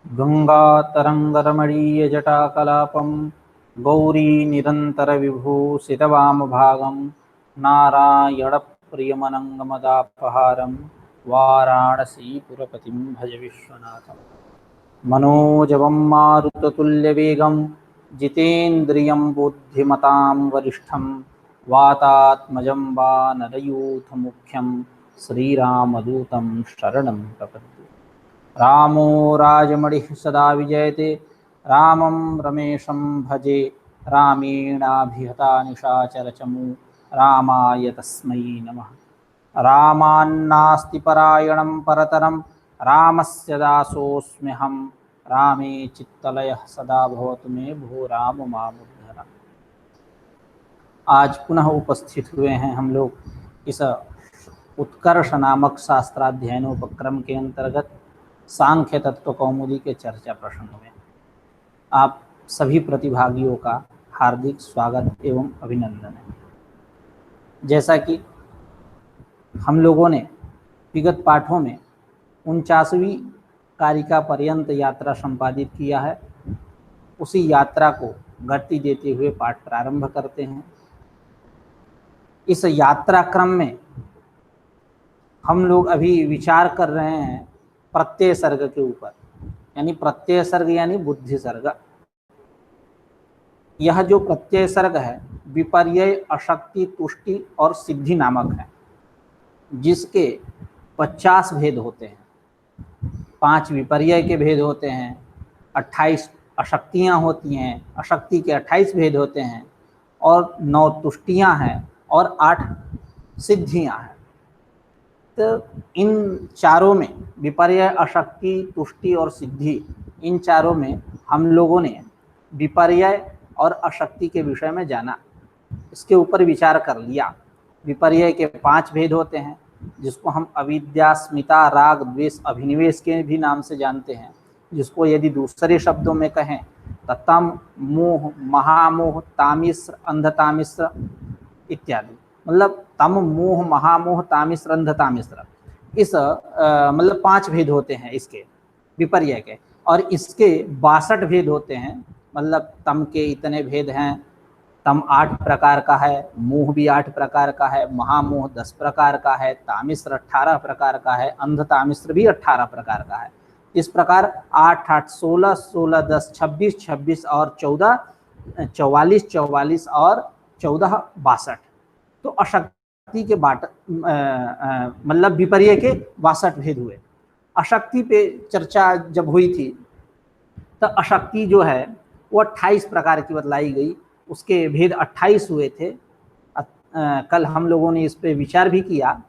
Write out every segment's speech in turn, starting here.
गंगातरंगरमणीयजटाकलापं गौरी निरन्तरविभूषितवामभागं नारायणप्रियमनङ्गमदापहारं वाराणसीपुरपतिं भज विश्वनाथं। मनोजवं मारुततुल्यवेगं जितेन्द्रियं बुद्धिमतां वरिष्ठं वातात्मजं वानरयूथमुख्यं श्रीरामदूतं शरणं प्रपद्ये। रामो राजमणिः सदा विजयते रामं रमेशं भजे रामेणाभिहता निशाचरचमू रामाय तस्मै नमः। रामान्नास्ति परायणं परतरं रामस्य दासोऽस्म्यहं रामे चित्तलयः सदा भवतु मे भो राम मामुद्धर। आज पुनः उपस्थित हुए हैं हम लोग इस उत्कर्ष नामक शास्त्राध्ययनोपक्रम के अंतर्गत सांख्य तत्व कौमुदी के चर्चा प्रसंग में। आप सभी प्रतिभागियों का हार्दिक स्वागत एवं अभिनंदन है। जैसा कि हम लोगों ने विगत पाठों में 49वीं कारिका पर्यंत यात्रा संपादित किया है, उसी यात्रा को गति देते हुए पाठ प्रारंभ करते हैं। इस यात्रा क्रम में हम लोग अभी विचार कर रहे हैं प्रत्यय सर्ग के ऊपर, यानी प्रत्यय सर्ग यानी बुद्धि सर्ग। यह जो प्रत्यय सर्ग है विपर्यय, अशक्ति, तुष्टि और सिद्धि नामक है, जिसके 50 भेद होते हैं। 5 विपर्यय के भेद होते हैं, 28 अशक्तियाँ होती हैं, अशक्ति के 28 भेद होते हैं, और 9 तुष्टियाँ हैं और 8 सिद्धियाँ हैं। तो इन चारों में विपर्यय, अशक्ति, तुष्टि और सिद्धि, इन चारों में हम लोगों ने विपर्यय और अशक्ति के विषय में जाना, इसके ऊपर विचार कर लिया। विपर्यय के 5 भेद होते हैं, जिसको हम अविद्या, स्मिता, राग, द्वेष, अभिनिवेश के भी नाम से जानते हैं, जिसको यदि दूसरे शब्दों में कहें तो तम, मोह, महामोह, तामिश्र, अंधतामिश्र इत्यादि। मतलब तम, मोह, महामोह, तामिश्र, अंधतामिश्र, इस मतलब 5 भेद होते हैं इसके विपर्यय के। और इसके 62 भेद होते हैं, मतलब तम के इतने भेद हैं। तम 8 प्रकार का है, मोह भी 8 प्रकार का है, महामोह 10 प्रकार का है, तामिश्र 18 प्रकार का है, अंधतामिश्र भी 18 प्रकार का है। इस प्रकार 8 8 16 16 10 26 26 और 14 44 44 और 14 62। तो अशक्ति के मतलब विपर्यय के 62 भेद हुए। अशक्ति पे चर्चा जब हुई थी तो अशक्ति जो है वो 28 प्रकार की बतलाई गई, उसके भेद 28 हुए थे। कल हम लोगों ने इस पे विचार भी किया,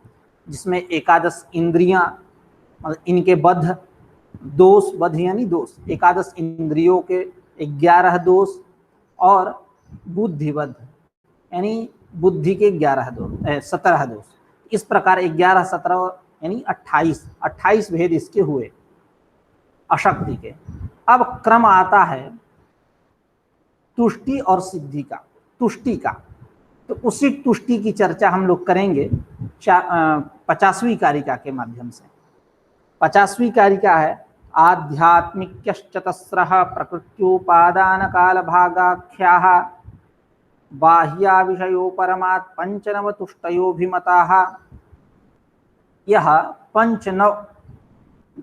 जिसमें 11 इंद्रियां, मतलब इनके बद्ध दोष, बद्ध यानी दोष, 11 इंद्रियों के 11 दोष और बुद्धिबद्ध यानी बुद्धि के 17 दोष। इस प्रकार 11 17 यानी 28 भेद इसके हुए अशक्ति के। अब क्रम आता है तुष्टि और सिद्धि का, तुष्टि का। तो उसी तुष्टि की चर्चा हम लोग करेंगे 50वीं कारिका के माध्यम से। 50वीं कारिका है आध्यात्मिक्यश्चतस्रः प्रकृत्योपादान काल भागाख्याः बाह्या विषयो परमात् पंचनव तुष्टयोभिमताः। यह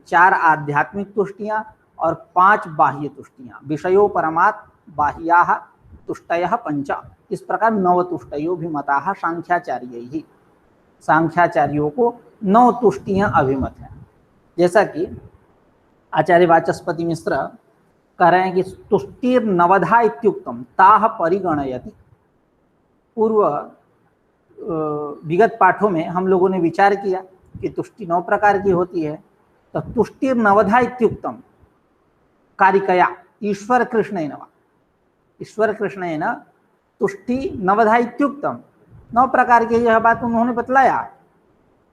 4 आध्यात्मिक तुष्टियां और 5 बाह्य तुष्टियां, विषयो परमात् बाह्याः तुष्टयः 5, इस प्रकार 9 तुष्टयोभिमताः सांख्याचार्यैः। सांख्याचार्यों को 9 तुष्टियां अभिमत हैं। जैसा कि आचार्य वाचस्पति मिश्र कह रहे हैं कि तुष्टिर्नवधा इत्युक्तम ताः परिगणयति। पूर्व विगत पाठों में हम लोगों ने विचार किया कि तुष्टि 9 प्रकार की होती है। तो तुष्टिर्नवधा इत्युक्तम कारिकया ईश्वर कृष्णेन वा, ईश्वर कृष्णेन तुष्टि नवधा इत्युक्तम, 9 प्रकार की यह बात उन्होंने बतलाया।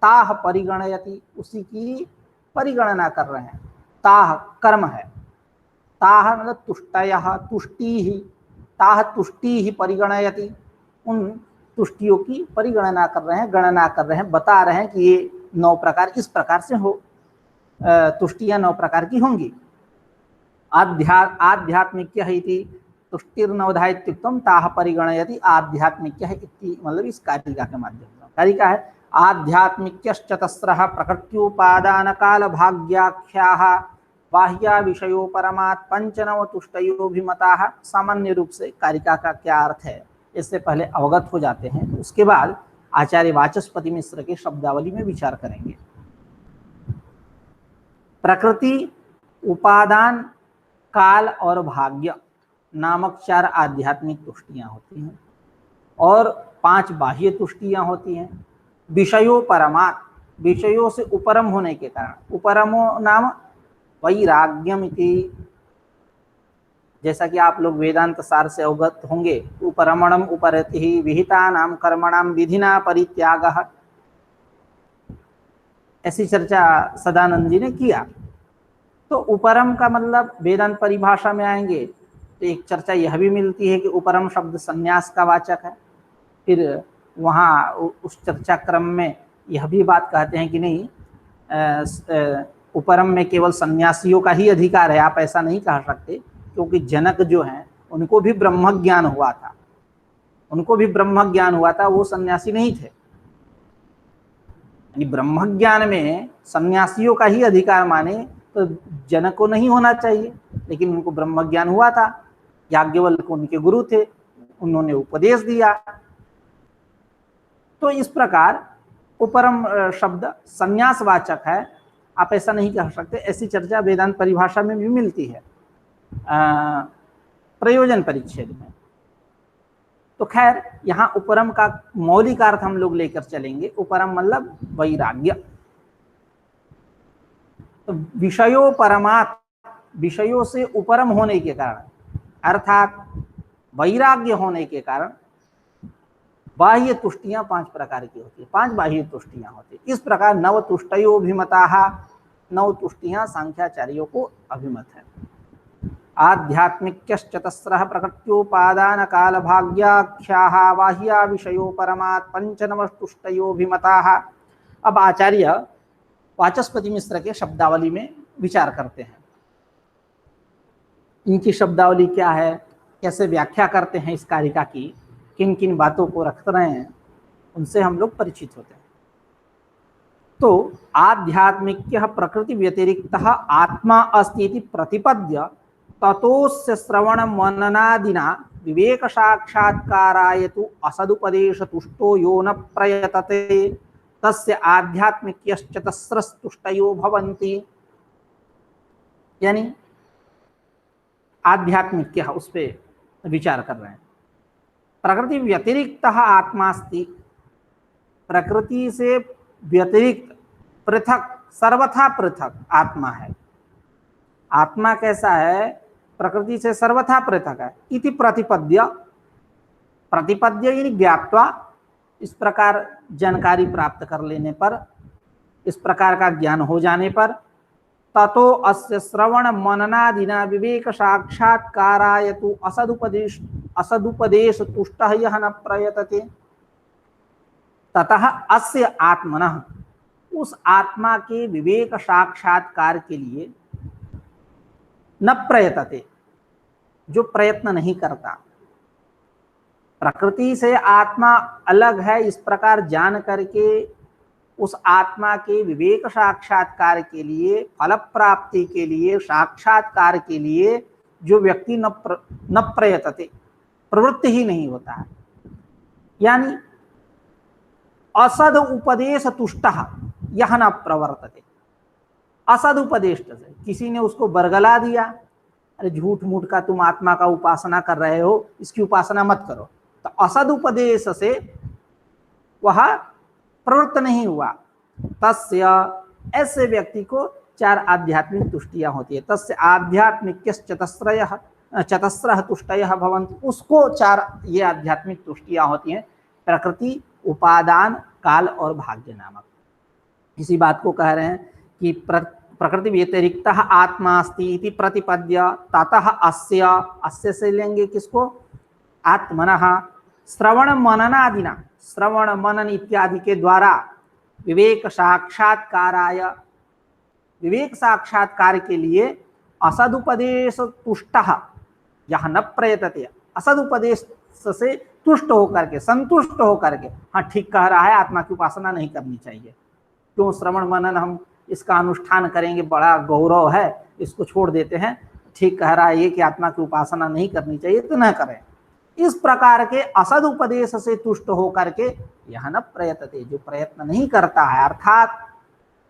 ताह परिगणयति, उसी की परिगणना कर रहे हैं। ताह कर्म है, ताह मतलब तुष्टयः, तुष्टि ही, ताह तुष्टि ही परिगणयति, उन तुष्टियों की परिगणना कर रहे हैं, गणना कर रहे हैं, बता रहे हैं कि ये 9 प्रकार इस प्रकार से हो, तुष्टियां 9 प्रकार की होंगी। आध्यात्मिक्यः इति तुष्टिर्नवधा इत्युक्तम ताः परिगणयति आध्यात्मिक्यः इति, मतलब इस कारिका के माध्यम से। कारिका है आध्यात्मिक्यश्चतस्रः प्रकृत्युपादान काल भाग्याख्याः बाह्या विषयो परमात् पंचनव तुष्टयोभिमताः। सामान्य रूप से कारिका का क्या अर्थ है इससे पहले अवगत हो जाते हैं, उसके बाद आचार्य वाचस्पति मिश्र के शब्दावली में विचार करेंगे। प्रकृति, उपादान, काल और भाग्य नामक 4 आध्यात्मिक तुष्टियां होती हैं और 5 बाह्य तुष्टियां होती हैं। विषयों परमात्, विषयों से उपरम होने के कारण, उपरमो नाम वैराग्यम इति, जैसा कि आप लोग वेदांत सार से अवगत होंगे, उपरमणम उपरतिः विहितानां कर्मणां विधिना परित्यागः, ऐसी चर्चा सदानंद जी ने किया। तो उपरम का मतलब वेदांत परिभाषा में आएंगे तो एक चर्चा यह भी मिलती है कि उपरम शब्द संन्यास का वाचक है। फिर वहाँ उस चर्चा क्रम में यह भी बात कहते हैं कि नहीं, उपरम में केवल सन्यासियों का ही अधिकार है, आप ऐसा नहीं कह सकते, क्योंकि जनक जो हैं उनको भी ब्रह्म ज्ञान हुआ था, उनको भी ब्रह्म ज्ञान हुआ था, वो सन्यासी नहीं थे। यानी ब्रह्म ज्ञान में सन्यासियों का ही अधिकार माने तो जनक को नहीं होना चाहिए, लेकिन उनको ब्रह्म ज्ञान हुआ था, याज्ञवल्क्य उनके गुरु थे, उन्होंने उपदेश दिया। तो इस प्रकार उपरम शब्द संन्यासवाचक है, आप ऐसा नहीं कह सकते। ऐसी चर्चा वेदांत परिभाषा में भी मिलती है प्रयोजन परिच्छेद में। तो खैर यहाँ उपरम का मौलिक अर्थ हम लोग लेकर चलेंगे। उपरम मतलब वैराग्य। तो विषयों परमात्, विषयों से उपरम होने के कारण अर्थात वैराग्य होने के कारण बाह्य तुष्टियां 5 प्रकार की होती है, 5 बाह्य तुष्टियां होती है। इस प्रकार 9 तुष्टयोभिमताः, 9 तुष्टियां सांख्याचार्यों को अभिमत है। आध्यात्मिक्यश्चतस्रः प्रकृत्योपादान काल भाग्याख्याः बाह्या विषयो परमात् पंचनव तुष्टयोभिमताः। अब आचार्य वाचस्पति मिश्र के शब्दावली में विचार करते हैं। इनकी शब्दावली क्या है, कैसे व्याख्या करते हैं इस कारिका की, किन किन बातों को रख रहे हैं, उनसे हम लोग परिचित होते हैं। तो आध्यात्मिक्यः प्रकृति व्यतिरिक्तः आत्मा अस्ति इति प्रतिपद्य ततोस्य श्रवण मननादिना विवेक साक्षात्काराय तु असदुपदेश तुष्टो यो न प्रयतते तस्य आध्यात्मिक्यश्चतस्रस्तुष्टयो भवन्ति। यानी आध्यात्मिक्यः उस पे विचार कर रहे हैं। प्रकृति व्यतिरिक्तः आत्मास्ति, प्रकृति से व्यतिरिक्त पृथक, सर्वथा पृथक आत्मा है। आत्मा कैसा है, प्रकृति से सर्वथा पृथक है। इति प्रतिपद्य, प्रतिपद्य यानी ज्ञात्वा, इस प्रकार जानकारी प्राप्त कर लेने पर, इस प्रकार का ज्ञान हो जाने पर, ततो अस्य श्रवण मननादिना विवेक साक्षात्काराय तु असदुपदेश तुष्टः यः न प्रयतते। ततः अस्य आत्मनः, उस आत्मा के विवेक साक्षात्कार के लिए न प्रयतते, जो प्रयत्न नहीं करता। प्रकृति से आत्मा अलग है, इस प्रकार जान करके उस आत्मा के विवेक साक्षात्कार के लिए, फल प्राप्ति के लिए, साक्षात्कार के लिए जो व्यक्ति न प्रयतते, प्रवृत्ति ही नहीं होता है। यानी असद उपदेश तुष्टः यह न प्रवर्तते। असद उपदेश से किसी ने उसको बरगला दिया, अरे झूठ मूठ का तुम आत्मा का उपासना कर रहे हो, इसकी उपासना मत करो, तो असद उपदेश से वह प्रवृत्त नहीं हुआ। तस्य, ऐसे व्यक्ति को 4 आध्यात्मिक तुष्टियां होती है। तस्य आध्यात्मिक्यश्चतस्रः तुष्टयः भवन्ति, उसको 4 ये आध्यात्मिक तुष्टियां होती हैं, प्रकृति, उपादान, काल और भाग्य नामक। इसी बात को कह रहे हैं कि प्रकृति व्यतिरिक्तः आत्मा अस्ति इति प्रतिपद्य ततः अस्य, अस्य से लेंगे किसको, आत्मनः, श्रवण मननादिना, श्रवण मनन इत्यादि के द्वारा विवेक साक्षात्काराय, विवेक साक्षात्कार के लिए असदुपदेश तुष्टः यह न प्रयतते, असदुपदेश से तुष्ट होकर के, संतुष्ट होकर के, हाँ ठीक कह रहा है, आत्मा की उपासना नहीं करनी चाहिए, क्यों श्रवण मनन हम इसका अनुष्ठान करेंगे, बड़ा गौरव है, इसको छोड़ देते हैं, ठीक कह रहा है ये कि आत्मा की उपासना नहीं करनी चाहिए तो न करें। इस प्रकार के असद उपदेश से तुष्ट होकर के यह न प्रयतते, जो प्रयत्न नहीं करता है, अर्थात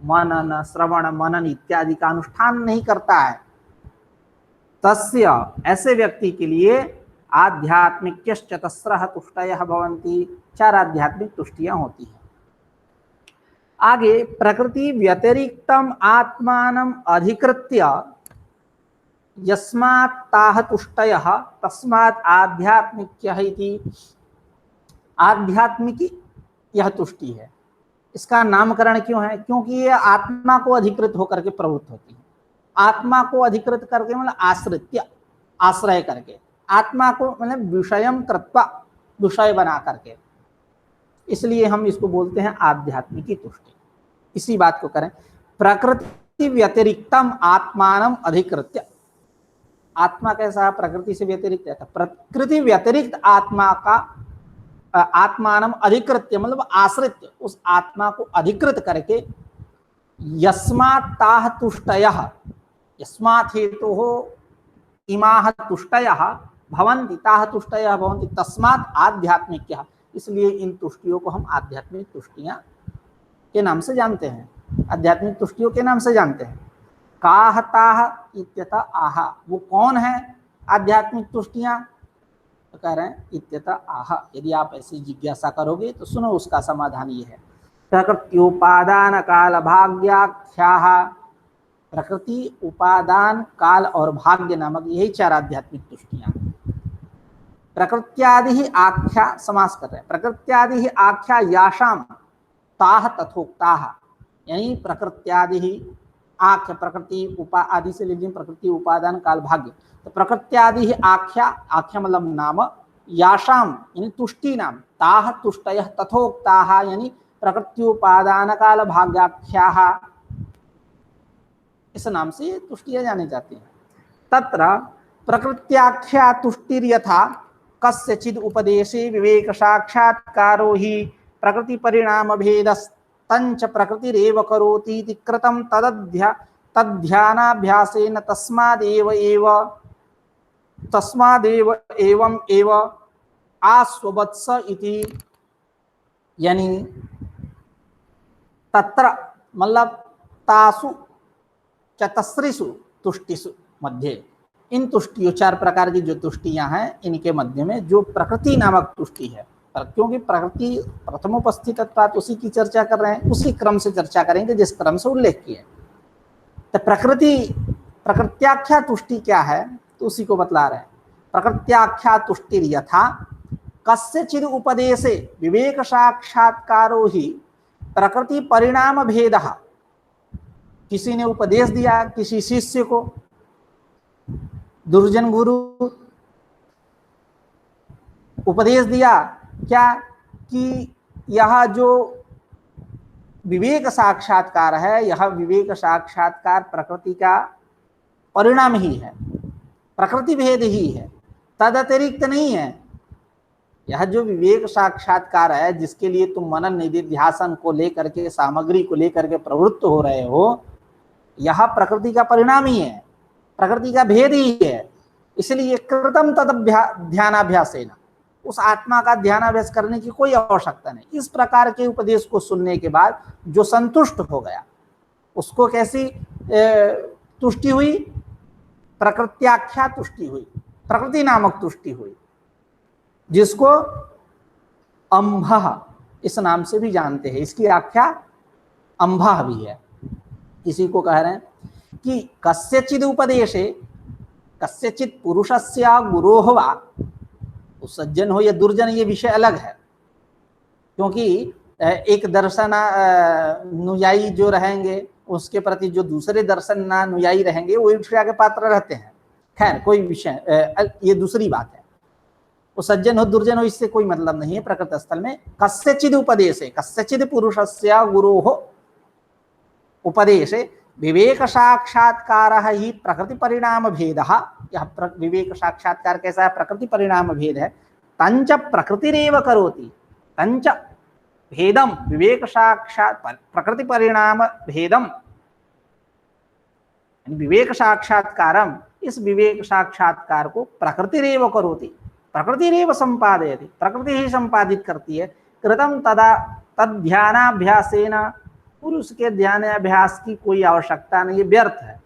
मनन श्रवण मनन इत्यादि का अनुष्ठान नहीं करता है, तस्य, ऐसे व्यक्ति के लिए आध्यात्मिक चतस्रः तुष्टयः भवन्ति, 4 आध्यात्मिक तुष्टियां होती हैं। आगे प्रकृति व्यतिरिक्तम आत्मानम अधिकृत्य यस्मात् ताः तुष्टयः तस्मात् आध्यात्मिक्यः इति, आध्यात्मिकी यह तुष्टि है। इसका नामकरण क्यों है? क्योंकि ये आत्मा को अधिकृत होकर के प्रवृत्त होती है। आत्मा को अधिकृत करके मतलब आश्रित्य, आश्रय करके, आत्मा को मतलब विषयम कृत्वा, विषय बना करके, इसलिए हम इसको बोलते हैं आध्यात्मिकी तुष्टि। इसी बात को करें, प्रकृति व्यतिरिक्तम आत्मानम अधिकृत्य, आत्मा कैसा है? प्रकृति से व्यतिरिक्त है, प्रकृति व्यतिरिक्त आत्मा का आत्मानम अधिकृत्य मतलब आश्रित्य, उस आत्मा को अधिकृत करके यस्मात् ताः तुष्टयः, यस्मात् हेतु हो इमाः तुष्टयः भवन्ति, ताः तुष्टयः भवन्ति, तस्मात् आध्यात्मिक्यः, इसलिए इन तुष्टियों को हम आध्यात्मिक तुष्टियां के नाम से जानते हैं, आध्यात्मिक तुष्टियों के नाम से जानते हैं। काह ताह इत्यतः आहा, वो कौन है आध्यात्मिक तुष्टियां? तो कह रहे हैं इत्यतः आहा। यदि आप ऐसी जिज्ञासा करोगे तो सुनो, उसका समाधान ये है, प्रकृत्योपादान काल भाग्याख्याः, प्रकृति उपादान काल और भाग्य नामक यही 4 आध्यात्मिक तुष्टियां। प्रकृत्यादि ही आख्या, समास कर रहे हैं, प्रकृत्यादि ही आख्या याशाम ताह तथोक्ताः, यानी प्रकृत्यादि ही आख्या, प्रकृति उपा आदि से लीजिए, प्रकृति उपादान काल भाग्य, तो प्रकृत्यादि ही आख्या, आख्या मतलब नाम, याशाम यानी तुष्टि नाम, ताह तुष्टयः तथोक्ताः यानी प्रकृति उपादान काल भाग्याख्याः, इस नाम से तुष्टियां जानी जाती हैं। तत्र प्रकृत्याख्या तुष्टिर्यथा कस्यचिद उपदेशे विवेक साक्षात्कारो हि प्रकृति परिणाम भेदस्तंच प्रकृतिरेव करोति इति कृतं तद्ध्यानाभ्यासेन तस्मादेव एवं एव आस्वत्स इति, यानी तत्र मतलब तासु चतस्रिषु तुष्टिषु मध्ये, इन तुष्टियों 4 प्रकार की जो तुष्टियां हैं इनके मध्य में जो प्रकृति नामक तुष्टि है, क्योंकि प्रकृति प्रथमोपस्थितत्वात् उसी की चर्चा कर रहे हैं, उसी क्रम से चर्चा करेंगे जिस क्रम से उल्लेख किया। तो प्रकृत्याख्या तुष्टि क्या है तो उसी को बतला रहे हैं। प्रकृत्याख्या तुष्टिर यथा कस्यचिद उपदेशे विवेक साक्षात्कारो ही प्रकृति परिणाम भेदः, किसी ने उपदेश दिया किसी शिष्य को, दुर्जन गुरु उपदेश दिया क्या कि यह जो विवेक साक्षात्कार है, यह विवेक साक्षात्कार प्रकृति का परिणाम ही है, प्रकृति भेद ही है, तद अतिरिक्त नहीं है। यह जो विवेक साक्षात्कार है जिसके लिए तुम मनन निधिध्यासन को लेकर के, सामग्री को लेकर के प्रवृत्त हो रहे हो, यह प्रकृति का परिणाम ही है, प्रकृति का भेद ही है। इसलिए कृतम तद ध्यानाभ्यासेन, उस आत्मा का ध्यानाभ्यास करने की कोई आवश्यकता नहीं। इस प्रकार के उपदेश को सुनने के बाद जो संतुष्ट हो गया उसको कैसी तुष्टि हुई? प्रकृत्याख्या तुष्टि हुई, प्रकृति नामक तुष्टि हुई, जिसको अंभः इस नाम से भी जानते हैं। इसकी आख्या अंभः भी है। इसी को कह रहे हैं कि कस्यचिद उपदेशे, कस्यचित पुरुषस्य गुरोः वा, सज्जन हो या दुर्जन ये विषय अलग है, क्योंकि एक दर्शन अनुयायी जो रहेंगे उसके प्रति जो दूसरे दर्शन अनुयायी रहेंगे वो ईर्ष्या के पात्र रहते हैं। खैर कोई विषय, ये दूसरी बात है, वो सज्जन हो दुर्जन हो इससे कोई मतलब नहीं है। प्रकृत स्थल में कस्यचिद उपदेशे, कस्यचिद पुरुषस्य गुरोः उपदेशे विवेक साक्षात्कार ही प्रकृति परिणाम भेद। यह विवेक साक्षात्कार कैसा है? प्रकृति परिणाम भेद है। तंच प्रकृतिरेव करोति, तंच भेदम विवेक साक्षात प्रकृति परिणाम भेदम, विवेक साक्षात्कारम, इस विवेक साक्षात्कार को प्रकृतिरेव करोति, प्रकृतिरेव संपादयति, प्रकृति ही संपादित करती है। कृतम तदा तद ध्यानाभ्यासेन, पुरुष के ध्यान अभ्यास की कोई आवश्यकता नहीं है, व्यर्थ है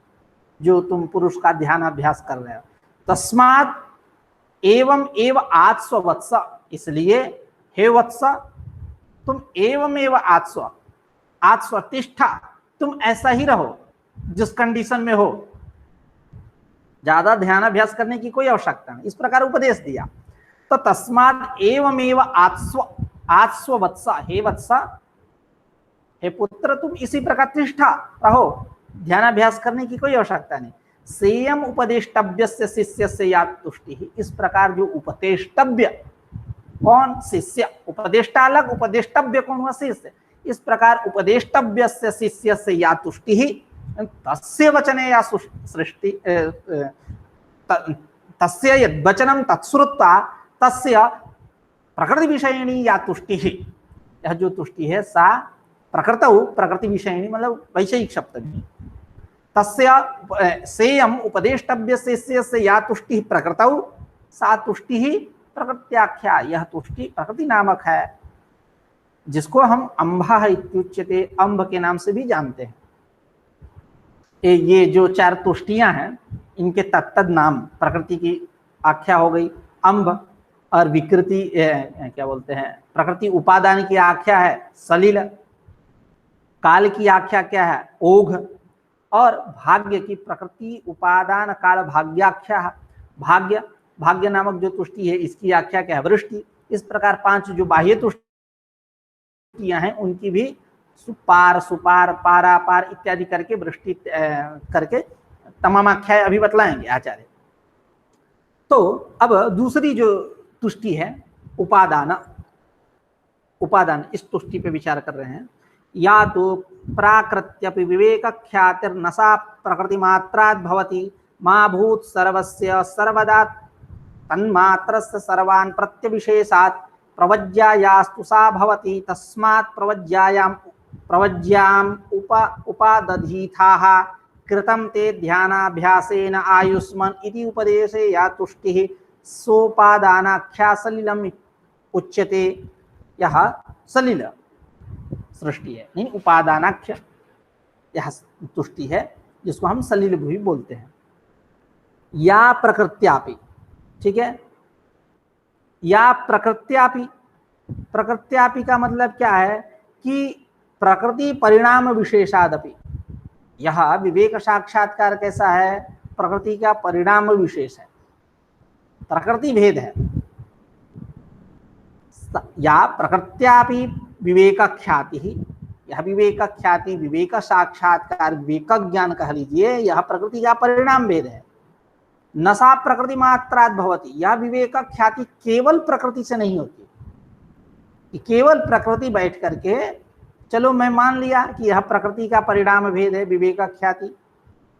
जो तुम पुरुष का ध्यान अभ्यास कर रहे हो। तस्मात् एवं एव आत्स्व वत्स, इसलिए हे वत्स तुम एवं एव आत्स्व, आत्स्व तिष्ठा, तुम ऐसा ही रहो जिस कंडीशन में हो, ज्यादा ध्यान अभ्यास करने की कोई आवश्यकता नहीं, इस प्रकार उपदेश दिया। तो तस्मात् एवं एव आत्स्व, आत्स्व वत्स, हे वत्स, हे पुत्र तुम इसी प्रकार तिष्ठा रहो, ध्यानाभ्यास करने की कोई आवश्यकता नहीं। सेयम उपदेष्टव्यस्य शिष्यस्य या तुष्टि, इस प्रकार जो उपदेष्टव्य, कौन? शिष्य। उपदेष्टा अलग, उपदेष्टव्य कौन हुआ? शिष्य। इस प्रकार उपदेष्टव्यस्य शिष्यस्य या तुष्टि, तस्य वचने या सृष्टि, तस्य यद्वचनं तत्श्रुत्वा तस्य प्रकृति विषयिणी या तुष्टि, यह जो तुष्टि है सा प्रकृतौ, प्रकृति विषयिणी मतलब वैषयिक सप्तमी, तस्य सेयम उपदेष्टव्य शिष्यस्य या तुष्टि प्रकृतौ, सा तुष्टि ही प्रकृत्याख्या, यह तुष्टि प्रकृति नामक है, जिसको हम अम्भः इत्युच्यते, अम्भ के नाम से भी जानते हैं। ये जो चार तुष्टियां हैं इनके तत्तद नाम, प्रकृति की आख्या हो गई अम्भ, और विकृति क्या बोलते हैं, प्रकृति उपादान की आख्या है सलिल, काल की आख्या क्या है? ओघ, और भाग्य की प्रकृति उपादान काल भाग्याख्या, भाग्य, भाग्य नामक जो तुष्टि है इसकी आख्या क्या है? वृष्टि। इस प्रकार पांच जो बाह्य तुष्टियां हैं उनकी भी सुपार, सुपार, पारा, पार इत्यादि करके वृष्टि करके तमाम आख्याएं अभी बतलाएंगे आचार्य। तो अब दूसरी जो तुष्टि है उपादान, उपादान, इस तुष्टि पे विचार कर रहे हैं। या तो प्राकृत्यपि विवेक ख्यातिर्नसा प्रकृति मात्रात् भवति, मा भूत सर्वस्य सर्वदा तन्मात्रस्य सर्वान् प्रत्यविशेषात् प्रवज्यायास्तु सा भवति, तस्मात् प्रवज्याम उपादधीथाः कृतं ते ध्यानाभ्यासेन आयुष्मन् इति उपदेशे या तुष्टिः सोपादानाख्या सलिलम् उच्यते। यह सलिल सृष्टि है, नहीं उपादानाख्य, यह तुष्टि है जिसको हम सलिल भी बोलते हैं। या प्रकृत्यापि, ठीक है, या प्रकृत्यापि, प्रकृत्यापि का मतलब क्या है कि प्रकृति परिणाम विशेषादपि, यह विवेक साक्षात्कार कैसा है? प्रकृति का परिणाम विशेष है, प्रकृति भेद है। या प्रकृत्यापि विवेक ख्याति ही, यह विवेक ख्याति, विवेक साक्षात्कार, विवेक ज्ञान कह लीजिए, यह प्रकृति का परिणाम भेद है। नसा प्रकृति मात्रात् भवति, यह विवेक ख्याति केवल प्रकृति से नहीं होती, केवल प्रकृति बैठ करके चलो मैं मान लिया कि यह प्रकृति का परिणाम भेद है विवेक ख्याति,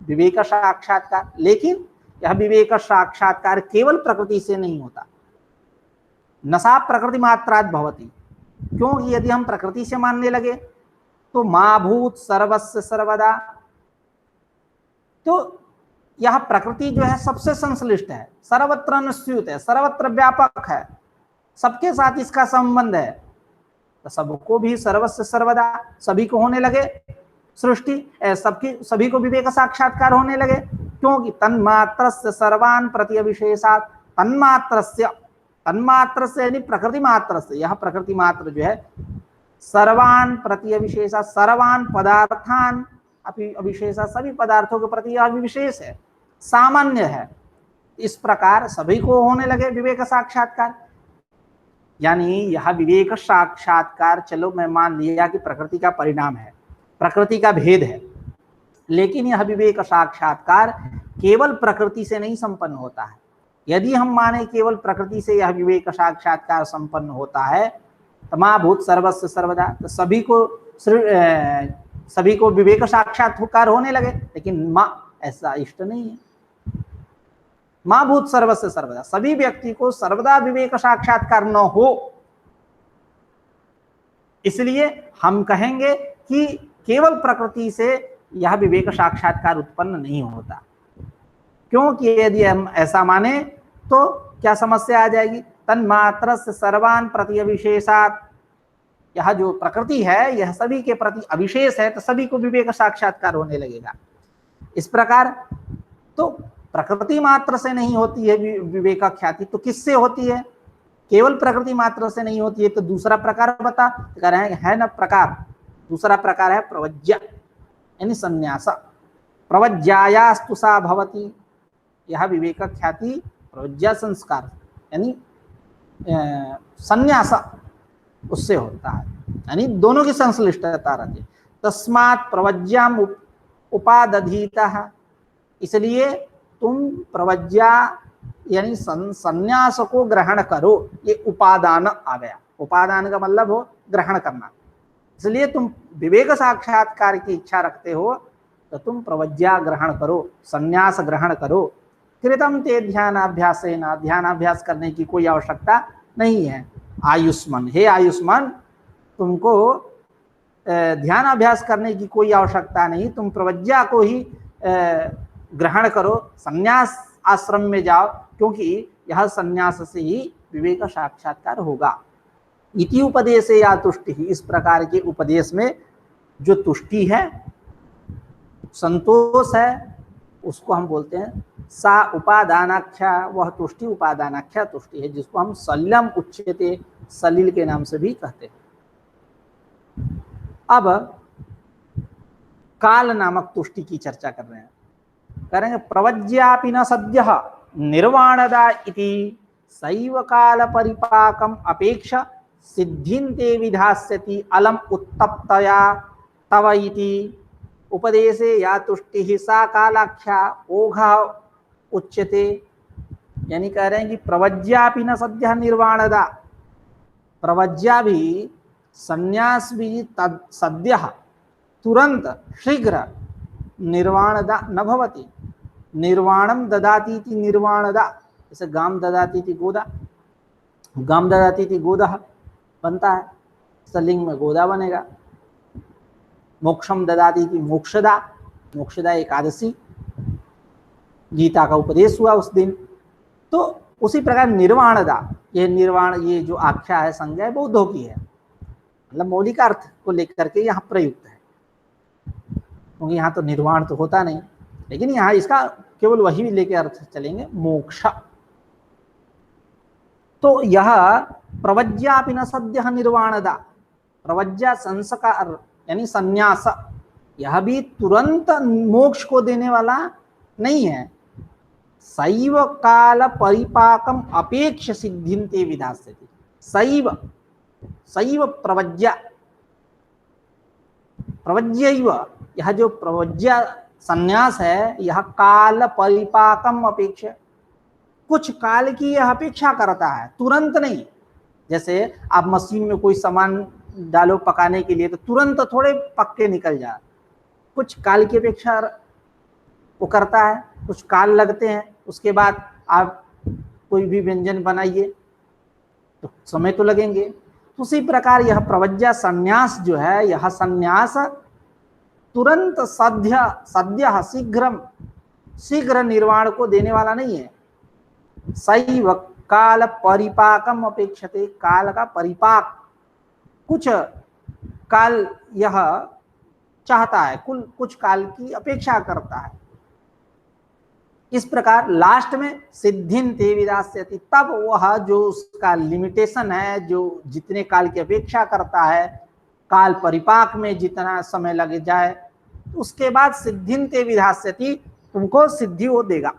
विवेक साक्षात्कार, लेकिन यह विवेक साक्षात्कार केवल प्रकृति से नहीं होता। नसा प्रकृति मात्रात् भवति, क्योंकि यदि हम प्रकृति से मानने लगे तो मा भूत सर्वस्य सर्वदा, तो यह प्रकृति जो है सबसे संश्लिष्ट है, सर्वत्र अनुस्यूत है, सर्वत्र व्यापक है, सबके साथ इसका संबंध है, तो सबको भी सर्वस्य सर्वदा, सभी को होने लगे सृष्टि, सबकी सभी को विवेक साक्षात्कार होने लगे, क्योंकि तन्मात्रस्य सर्वान् प्रत्यविशेषात्, तन्मात्रस्य, तन्मात्रस्य यानी प्रकृति मात्रस्य, यह प्रकृति मात्र जो है सर्वान् प्रत्यविशेषात्, सर्वान् पदार्थान् अपि अविशेषा, सभी पदार्थों के प्रति यह विशेष है, सामान्य है, इस प्रकार सभी को होने लगे विवेक साक्षात्कार। यानी यह विवेक साक्षात्कार, चलो मैं मान लिया कि प्रकृति का परिणाम है, प्रकृति का भेद है, लेकिन यह विवेक साक्षात्कार केवल प्रकृति से नहीं संपन्न होता है, यदि हम माने केवल प्रकृति से यह विवेक साक्षात्कार संपन्न होता है, तमाभूत सर्वस्य सर्वदा, तो सभी को विवेक साक्षात्कार होने लगे। लेकिन माँ ऐसा इष्ट नहीं है। माँ भूत सर्वस्य सर्वदा, सभी व्यक्ति को सर्वदा विवेक साक्षात्कार न हो, इसलिए हम कहेंगे कि केवल प्रकृति से यह विवेक साक्षात्कार उत्पन्न नहीं होता। क्योंकि यदि हम ऐसा माने तो क्या समस्या आ जाएगी, तन्मात्रस्य सर्वान् प्रति अविशेषात्, यह जो प्रकृति है यह सभी के प्रति अविशेष है, तो सभी को विवेक साक्षात्कार होने लगेगा। इस प्रकार तो प्रकृति मात्र से नहीं होती है विवेक ख्याति, तो किससे होती है? केवल प्रकृति मात्र से नहीं होती है। तो दूसरा प्रकार बता, कह रहे हैं है ना प्रकार, दूसरा प्रकार है प्रवज्या यानी संन्यास। प्रवज्यायास्तु सा भवति, यह विवेक ख्याति प्रवज्या संस्कार यानी संन्यास उससे होता है, यानी दोनों की संश्लिष्टता रहती है। तस्मात् प्रवज्याम उपादधीतः, इसलिए तुम प्रवज्या यानी संन्यास को ग्रहण करो। ये उपादान आ गया, उपादान का मतलब हो ग्रहण करना। इसलिए तुम विवेक साक्षात्कार की इच्छा रखते हो तो तुम प्रवज्या ग्रहण करो, संन्यास ग्रहण करो। कृतम ते ध्यानाभ्यासेन, ध्यानाभ्यास करने की कोई आवश्यकता नहीं है। आयुष्मान, हे आयुष्मान, तुमको ध्यानाभ्यास करने की कोई आवश्यकता नहीं, तुम प्रवज्या को ही ग्रहण करो, संन्यास आश्रम में जाओ, क्योंकि यह संन्यास से ही विवेक साक्षात्कार होगा। इति उपदेशे या तुष्टि, इस प्रकार के उपदेश में जो तुष्टि है, संतोष है, उसको हम बोलते हैं सा उपादानाख्या। वह तुष्टि उपादानाख्या तुष्टि है, जिसको हम सलिलम उच्यते, सलिल के नाम से भी कहते हैं। अब काल नामक तुष्टि की चर्चा कर रहे हैं। करेंगे प्रवज्यापि न सद्यः निर्वाणदा इति सैव काल परिपाकम अपेक्ष सिद्धिन्ते विधास्यति अलम उत्तप्तया तव इति उपदेशे या तुष्टि सा कालाख्या ओघा उच्यते। यानी कह रहे हैं कि प्रवज्यापि न सद्यः निर्वाणदा, प्रवज्या भी संन्यास भी सद्यः तुरंत शीघ्र निर्वाणदा न भवति। निर्वाणम ददाति इति निर्वाणदा, जैसे गाम ददाति इति गोदा, गाम ददाति इति गोदः बनता है, सलिंग में गोदा बनेगा। मोक्षम ददाति इति मोक्षदा, मोक्षदा एकादशी गीता का उपदेश हुआ उस दिन। तो उसी प्रकार निर्वाणदा, ये निर्वाण, ये जो आख्या है संज्ञा बौद्धों की है, मतलब मौलिक अर्थ को लेकर के यहाँ प्रयुक्त है, क्योंकि यहाँ तो निर्वाण तो होता नहीं, लेकिन यहाँ इसका केवल वही लेके अर्थ चलेंगे, मोक्ष। तो यह प्रवज्यापि न सद्यः निर्वाणदा, प्रवज्या संस्कार यानी संन्यास, यह भी तुरंत मोक्ष को देने वाला नहीं है। सैव काल परिपाकम अपेक्ष सिद्धिन्ते विधास्यति। सैव, सैव प्रवज्या, प्रवज्यैव, यह जो प्रवज्या संन्यास है यह काल परिपाकम अपेक्ष, कुछ काल की यह अपेक्षा करता है, तुरंत नहीं। जैसे आप मशीन में कोई सामान डालो पकाने के लिए तो तुरंत थोड़े पक के निकल जाए, कुछ काल की अपेक्षा वो करता है, कुछ काल लगते हैं। उसके बाद आप कोई भी व्यंजन बनाइए तो समय तो लगेंगे। उसी प्रकार यह प्रवज्या संन्यास जो है, यह संन्यास तुरंत सद्य शीघ्रम, शीघ्र निर्वाण को देने वाला नहीं है। सैव काल परिपाकम अपेक्षते, काल का परिपाक, कुछ काल यह चाहता है, कुछ काल की अपेक्षा करता है। इस प्रकार लास्ट में सिद्धिन्ते विधास्यति, तब वह जो उसका लिमिटेशन है, जो जितने काल की अपेक्षा करता है, काल परिपाक में जितना समय लग जाए, उसके बाद सिद्धिन्ते विधास्यति, तुमको सिद्धि वो देगा।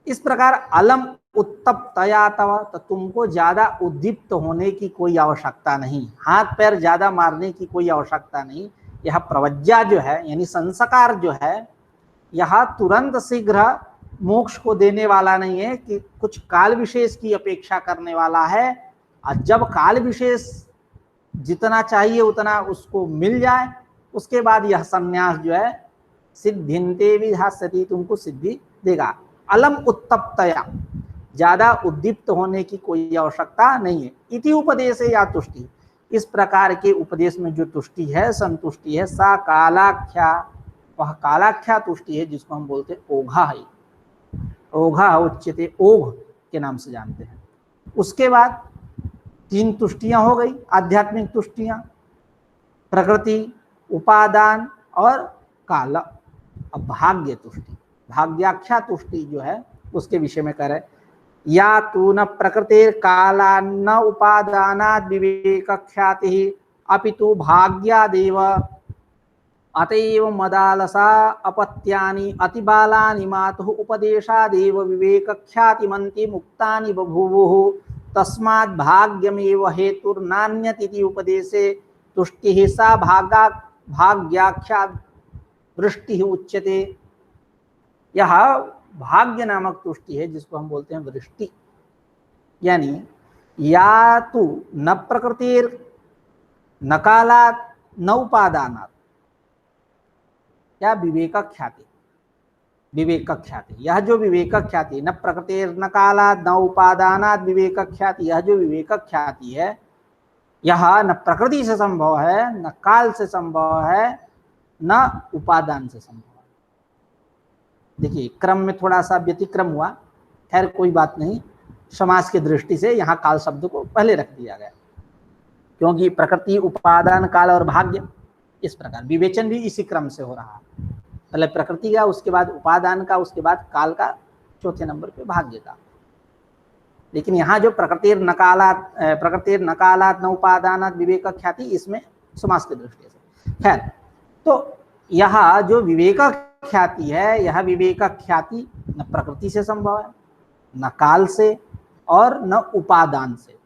इस प्रकार अलम उत्तप्तया तव, तो तुमको ज्यादा उद्दीप्त होने की कोई आवश्यकता नहीं, हाथ पैर ज्यादा मारने की कोई आवश्यकता नहीं। यह प्रवज्या जो है यानी संस्कार जो है, यह तुरंत शीघ्र मोक्ष को देने वाला नहीं है, कि कुछ काल विशेष की अपेक्षा करने वाला है, और जब काल विशेष जितना चाहिए उतना उसको मिल जाए, उसके बाद यह संन्यास जो है सिद्धिन्ते विधास्यति, तुमको सिद्धि देगा। अलम उत्तप्तया, ज्यादा उद्दीप्त होने की कोई आवश्यकता नहीं है। इति उपदेश या तुष्टि, इस प्रकार के उपदेश में जो तुष्टि है, संतुष्टि है, सा कालाख्या, वह कालाख्या तुष्टि है, जिसको हम बोलते हैं ओघा है। ओघा उच्यते, ओघ के नाम से जानते हैं। उसके बाद 3 तुष्टियां हो गई, आध्यात्मिक तुष्टियां, प्रकृति, उपादान और काल। अब भाग्य तुष्टि, भाग्याख्या तुष्टि जो है उसके विषय में कह रहे, या तू न प्रकृतिर काला न उपादानाद विवेक ख्याति अपितु भाग्यादेव अतएव मदालसा अपत्यानि अतिबालानि मातुः उपदेशादेव विवेक ख्यातिमन्ति मुक्तानि बभूवुः तस्मात् भाग्यमेव हेतुर्नान्यतिति उपदेशे तुष्टिः सा भाग्याख्या वृष्टि उच्यते। यह भाग्य नामक तुष्टि है, जिसको हम बोलते हैं वृष्टि। यानी या तो न प्रकृतिर न कालात न उपादानात, या विवेक ख्याति, विवेक ख्याति, यह जो विवेक ख्याति, न प्रकृतिर न कालात न उपादानात विवेक ख्याति, यह जो विवेक ख्याति है, यह न प्रकृति से संभव है, न काल से संभव है, न उपादान से संभव है। देखिए क्रम में थोड़ा सा व्यतिक्रम हुआ, खैर कोई बात नहीं, समाज की दृष्टि से यहाँ काल शब्द को पहले रख दिया गया, क्योंकि प्रकृति, उपादान, काल और भाग्य, इस प्रकार विवेचन भी इसी क्रम से हो रहा है। पहले प्रकृति का, उसके बाद उपादान का, उसके बाद काल का, चौथे नंबर पे भाग्य का। लेकिन यहाँ जो प्रकृतिर नकालात न उपादानात विवेक ख्याति, इसमें समाज की दृष्टि से। खैर, तो यह जो विवेक ख्याति है, यह विवेक ख्याति न प्रकृति से संभव है, न काल से, और न उपादान से,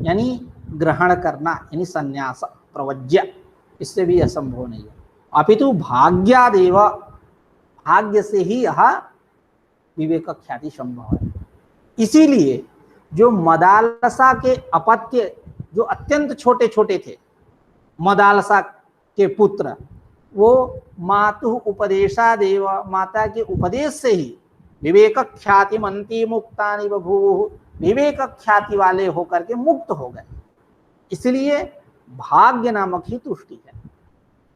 यानी ग्रहण करना, यानी संन्यास प्रवज्य, इससे भी असंभव नहीं है। अपितु भाग्यादेव, भाग्य से ही यह विवेक ख्याति संभव है। इसीलिए जो मदालसा के अपत्य, जो अत्यंत छोटे छोटे थे, मदालसा के पुत्र, वो मातु उपदेशादेव, माता के उपदेश से ही विवेक ख्याति मंती मुक्तानि बभूवुः, विवेक ख्याति वाले होकर के मुक्त हो गए। इसलिए भाग्य नामक ही तुष्टि है,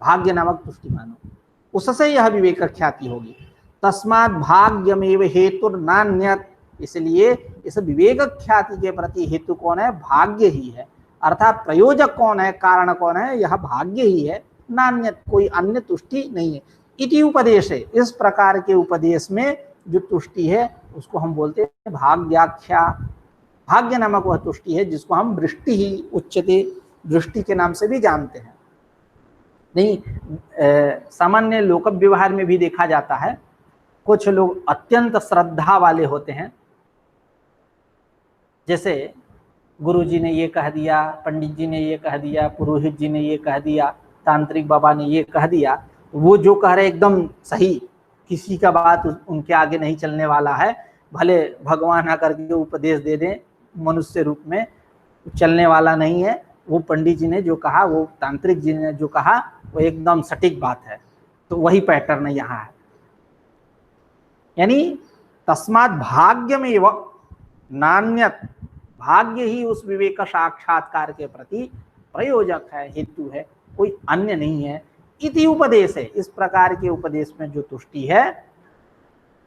भाग्य नामक तुष्टि मानो, उससे यह विवेक ख्याति होगी। तस्मात् भाग्यमेव हेतुर्नान्यत्, इसलिए इस विवेक ख्याति के प्रति हेतु कौन है? भाग्य ही है, अर्थात प्रयोजक कौन है, कारण कौन है? यह भाग्य ही है, नान्यत, कोई अन्य तुष्टि नहीं है। इति उपदेश है, इस प्रकार के उपदेश में जो तुष्टि है उसको हम बोलते हैं भाग्याख्या। भाग्य नामक वह तुष्टि है जिसको हम वृष्टि ही उच्यते, दृष्टि के नाम से भी जानते हैं। नहीं, सामान्य लोक व्यवहार में भी देखा जाता है, कुछ लोग अत्यंत श्रद्धा वाले होते हैं, जैसे गुरु जी ने ये कह दिया, पंडित जी ने ये कह दिया, पुरोहित जी ने ये कह दिया, तांत्रिक बाबा ने ये कह दिया, वो जो कह रहे एकदम सही, किसी का बात उनके आगे नहीं चलने वाला है, भले भगवान आकर के उपदेश दे दें, मनुष्य रूप में चलने वाला नहीं है। वो पंडित जी ने जो कहा, वो तांत्रिक जी ने जो कहा, वो एकदम सटीक बात है। तो वही पैटर्न यहाँ है, यानी तस्मात् भाग्यमेव नान्यत, भाग्य ही उस विवेक साक्षात्कार के प्रति प्रयोजक है, हेतु है, कोई अन्य नहीं है। इति उपदेश है, इस प्रकार के उपदेश में जो तुष्टि है,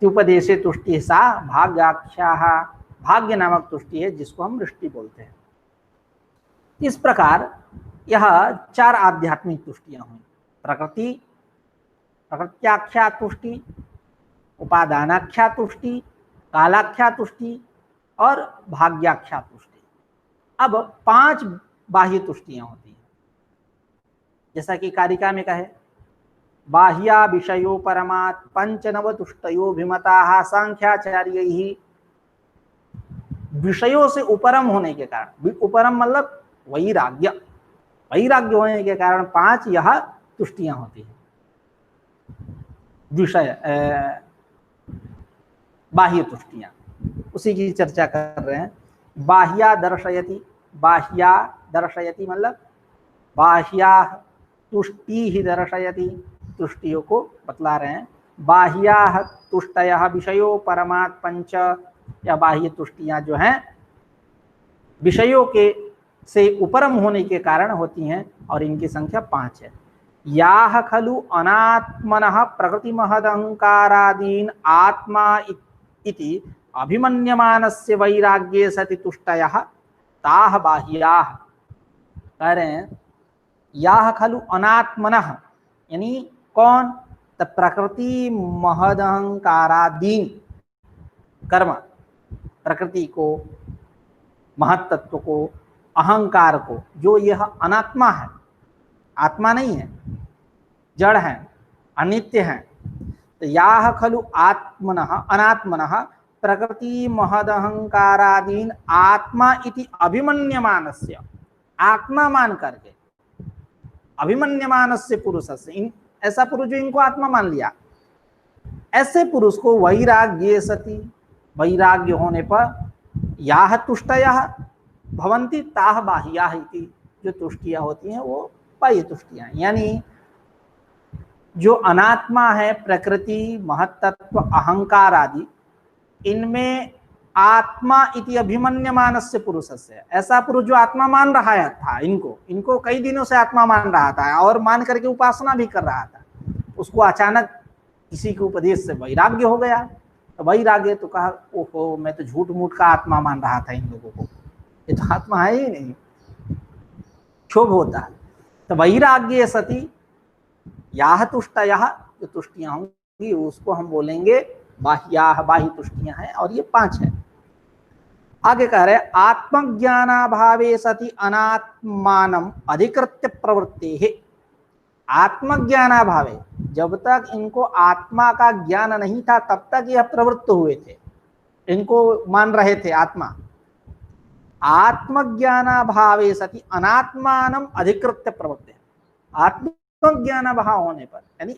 उपदेशे तुष्टि सा भाग्याख्या, भाग्य नामक तुष्टि है जिसको हम वृष्टि बोलते हैं। इस प्रकार यह 4 आध्यात्मिक तुष्टियां हुई, प्रकृति, प्रकृत्याख्या तुष्टि, उपादानाख्या तुष्टि, कालाख्या तुष्टि और भाग्याख्या तुष्टि। अब 5 बाह्य तुष्टियां होती हैं, जैसा कि कारिका में कहे, बाह्या विषयो परमात् पंचनव तुष्टयो भिमताः सांख्याचार्यैः। विषयों से उपरम होने के कारण, उपरम मतलब वैराग्य, वैराग्य होने के कारण 5 यह तुष्टियां होती हैं। विषय बाह्य तुष्टियां, उसी की चर्चा कर रहे हैं। बाह्या दर्शयति, बाह्या दर्शयति मतलब बाह्या तुष्टि ही दर्शयति, तुष्टियों को बतला रहे हैं। बाह्या तुष्टयः विषयो परमात् पंच, या बाह्य तुष्टियां जो हैं विषयों के से उपरम होने के कारण होती हैं और इनकी संख्या 5 है। याह खलु अनात्मनः प्रकृति महदहंकारादीन आत्मा इति अभिमन्यमानस्य वैराग्ये सति तुष्टयः ताः बाह्याः। कह रहे हैं याह खलु अनात्मनः यानी कौन, त प्रकृति महदहंकारादीन कर्म, प्रकृति को, महत्त्व को, अहंकार को, जो यह अनात्मा है, आत्मा नहीं है, जड़ है, अनित्य है। तो याह खलु आत्मनः अनात्मनः प्रकृति महदहंकारादीन आत्मा इति अभिमन्यमानस्य, आत्मा मान करके, अभिमन्यमानस्य पुरुषस्य, ऐसा पुरुष जो इनको आत्मा मान लिया, ऐसे पुरुष को वैराग्ये सति, वैराग्य होने पर याह तुष्टयः भवन्ति ताः बाह्याः इति, जो तुष्टियां होती हैं वो बाह्य तुष्टियां, यानी जो अनात्मा है, प्रकृति महत्त्व अहंकार आदि, इनमें आत्मा इति अभिमन्यमानस्य पुरुषस्य, ऐसा पुरुष जो आत्मा मान रहा था, इनको कई दिनों से आत्मा मान रहा था और मान करके उपासना भी कर रहा था, उसको अचानक किसी के उपदेश से वैराग्य हो गया। तो वैराग्य तो कहा ओहो मैं तो झूठ मूठ का आत्मा मान रहा था, इन लोगों को ये तो आत्मा है ही नहीं, क्षोभ होता है। तो वैराग्य सती याह तुष्टयः, जो तुष्टियां होंगी उसको हम बोलेंगे बाह्याः, बाह्य तुष्टियां हैं और ये 5 है। आगे कह रहे आत्मज्ञानाभावे सति अनात्मानम अधिकृत्य प्रवृत्तेः। आत्मज्ञानाभावे, जब तक इनको आत्मा का ज्ञान नहीं था तब तक यह प्रवृत्त हुए थे, इनको मान रहे थे आत्मा। आत्मज्ञानाभावे सति अनात्मानम अधिकृत्य प्रवृत्ते, आत्मज्ञानाभाव होने पर यानी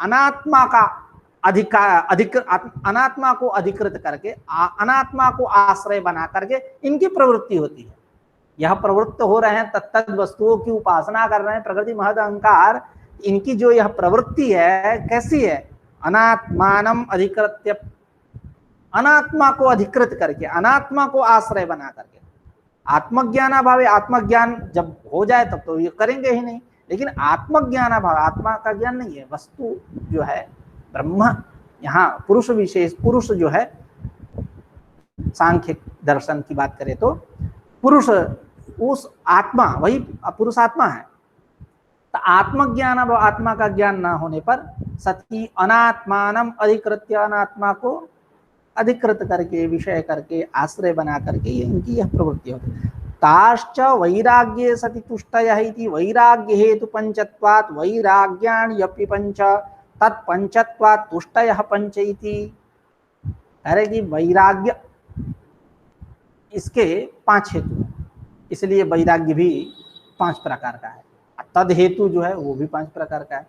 अनात्मा का अनात्मा को अधिकृत करके, अनात्मा को आश्रय बना करके इनकी प्रवृत्ति होती है। यह प्रवृत्त हो रहे हैं तत्त वस्तुओं की उपासना कर रहे हैं, प्रकृति महद अहंकार, इनकी जो यह प्रवृत्ति है कैसी है, अनात्मानम अधिकृत्य, अनात्मा को अधिकृत करके, अनात्मा को आश्रय बना करके। आत्मज्ञानाभावे, आत्मज्ञान जब हो जाए तब तो ये करेंगे ही नहीं, लेकिन आत्मज्ञानाभाव, आत्मा का ज्ञान नहीं है, वस्तु जो है ब्रह्म, यहाँ पुरुष विशेष, पुरुष जो है सांख्य दर्शन की बात करें तो पुरुष, उस आत्मा, वही पुरुष आत्मा है। तो आत्मज्ञान, अब आत्मा का ज्ञान ना होने पर सती अनात्मानम अधिकृत्य, अनात्मा को अधिकृत करके, विषय करके, आश्रय बना करके ये इनकी यह प्रवृत्ति होती है। ताश्च वैराग्ये सति तुष्टयः इति वैराग्य हेतु पंचत्वात् वैराग्याण्यपि पंच तत्पंचत्वात् तुष्टयः पंच इति। अरे कि वैराग्य इसके 5 हेतु हैं, इसलिए वैराग्य भी 5 प्रकार का है, तद हेतु जो है वो भी 5 प्रकार का है।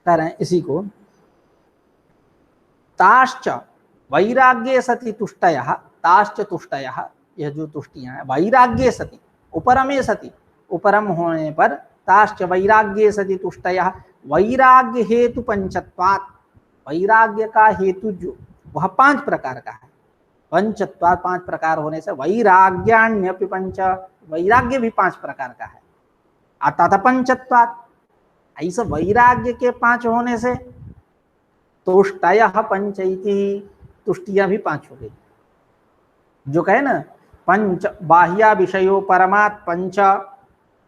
कह रहे हैं इसी को ताश्च वैराग्ये सति तुष्टयः, ताश्च तुष्टयः, यह जो तुष्टियां हैं, वैराग्ये सति, उपरमे सति, उपरम होने पर, ताश्च वैराग्ये सति तुष्टयः वैराग्य हेतु पंचत्वात्, वैराग्य का हेतु जो वह 5 प्रकार का है, पंचत्वात् 5 प्रकार होने से वैराग्याण्यपि पंच, वैराग्य भी 5 प्रकार का है। अतः पंचत्वात्, ऐसे वैराग्य के 5 होने से तुष्टयः पंच इति, तुष्टियां भी 5 हो गई। जो कहे ना पंच बाह्या विषयो परमात् पंच,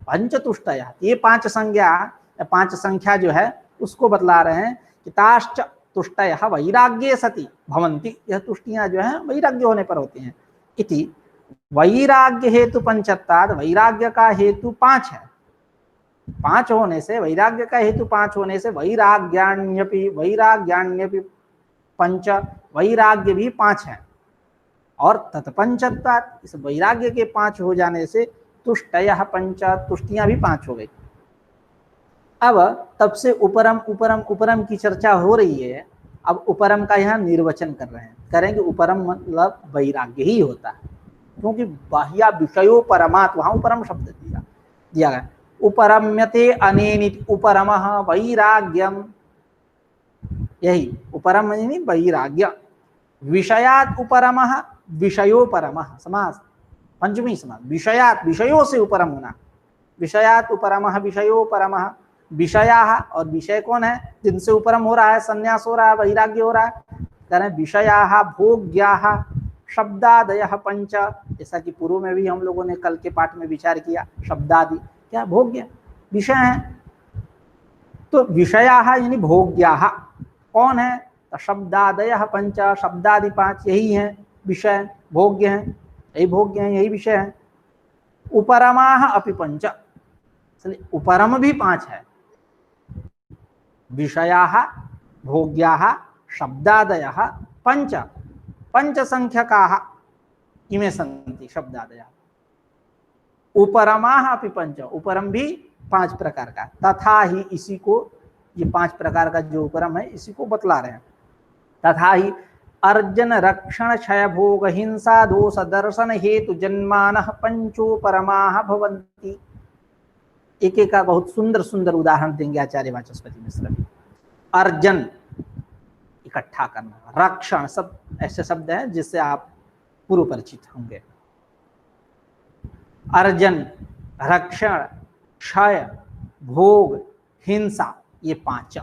पंच तुष्टयः, ये 5 संज्ञा, 5 संख्या जो है उसको बतला रहे हैं कि ताश्च तुष्टयः वैराग्ये सति भवन्ति, यह तुष्टियां जो हैं वैराग्य होने पर होती हैं। इति वैराग्य हेतु पंचत्वात्, वैराग्य का हेतु 5 है, 5 होने से, वैराग्य का हेतु 5 होने से वैराग्याण्यपि, वैराग्याण्यपि पंच, वैराग्य भी 5 है। और तत्पंचत्वात्, इस वैराग्य के 5 हो जाने से तुष्टयः पंच, तुष्टियां भी 5 हो गई। अब तब से उपरम उपरम उपरम की चर्चा हो रही है, अब उपरम का यहाँ निर्वचन कर रहे हैं, करेंगे उपरम मतलब वैराग्य ही होता है, क्योंकि बाह्या विषयो परमा, वहां उपरम शब्द दिया गया। उपरम्यते अनेन उपरमः वैराग्यम, यही उपरम यानी वैराग्य। विषयात उपरमः विषयो परमः, समास पंचमी समास। विषयात विषयों से उपरम होना, विषयात उपरमः विषयो परमः। विषया, और विषय कौन है जिनसे उपरम हो रहा है, संन्यास हो रहा है, वैराग्य हो रहा है। कह रहे विषया भोग्या शब्दादयः पंच, जैसा कि पूर्व में भी हम लोगों ने कल के पाठ में विचार किया, शब्दादि क्या भोग्य विषय है। तो विषया यानी भोग्या कौन है, तो शब्दादयः पंच, शब्दादि पांच यही है विषय, भोग्य है, यही भोग्य है, यही विषय है। उपरमाः अपि पंच, उपरम भी पांच है, विषयाः भोग्याः शब्दादयः पंच, पंच संख्यकाः इमे सन्ति शब्दादयः। उपरमाः अपि पंच, उपरम भी पांच प्रकार का, तथा ही, इसी को, ये पांच प्रकार का जो उपरम है इसी को बतला रहे हैं। तथा ही अर्जन रक्षण क्षय भोग हिंसा दोष दर्शन हेतु जन्मानः पंचोपरमाः भवन्ति। एक एक का बहुत सुंदर सुंदर उदाहरण देंगे आचार्य वाचस्पति मिश्र। अर्जन इकट्ठा करना, रक्षण, सब ऐसे शब्द हैं जिससे आप पूर्व परिचित होंगे। अर्जन, रक्षण, क्षय, भोग, हिंसा, ये पांच।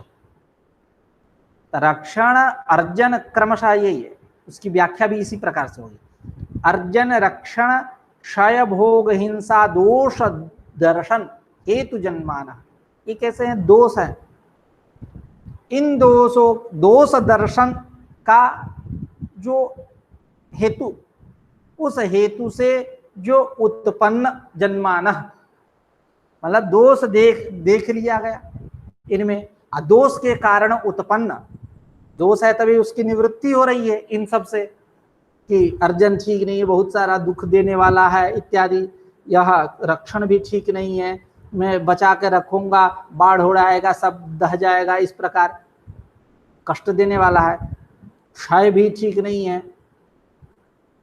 रक्षण अर्जन क्रमशः यही है, उसकी व्याख्या भी इसी प्रकार से होगी। अर्जन रक्षण क्षय भोग हिंसा दोष दर्शन हेतु जन्माना, ये कैसे हैं, दोष है। इन दोषों, दोष दर्शन का जो हेतु, उस हेतु से जो उत्पन्न जन्माना, मतलब दोष देख लिया गया इनमें, दोष के कारण उत्पन्न, दोष है तभी उसकी निवृत्ति हो रही है इन सब से, कि अर्जन ठीक नहीं है, बहुत सारा दुख देने वाला है इत्यादि, यह रक्षण भी ठीक नहीं है, मैं बचा के रखूंगा, बाढ़ हो आएगा सब दह जाएगा, इस प्रकार कष्ट देने वाला है। क्षय भी ठीक नहीं है,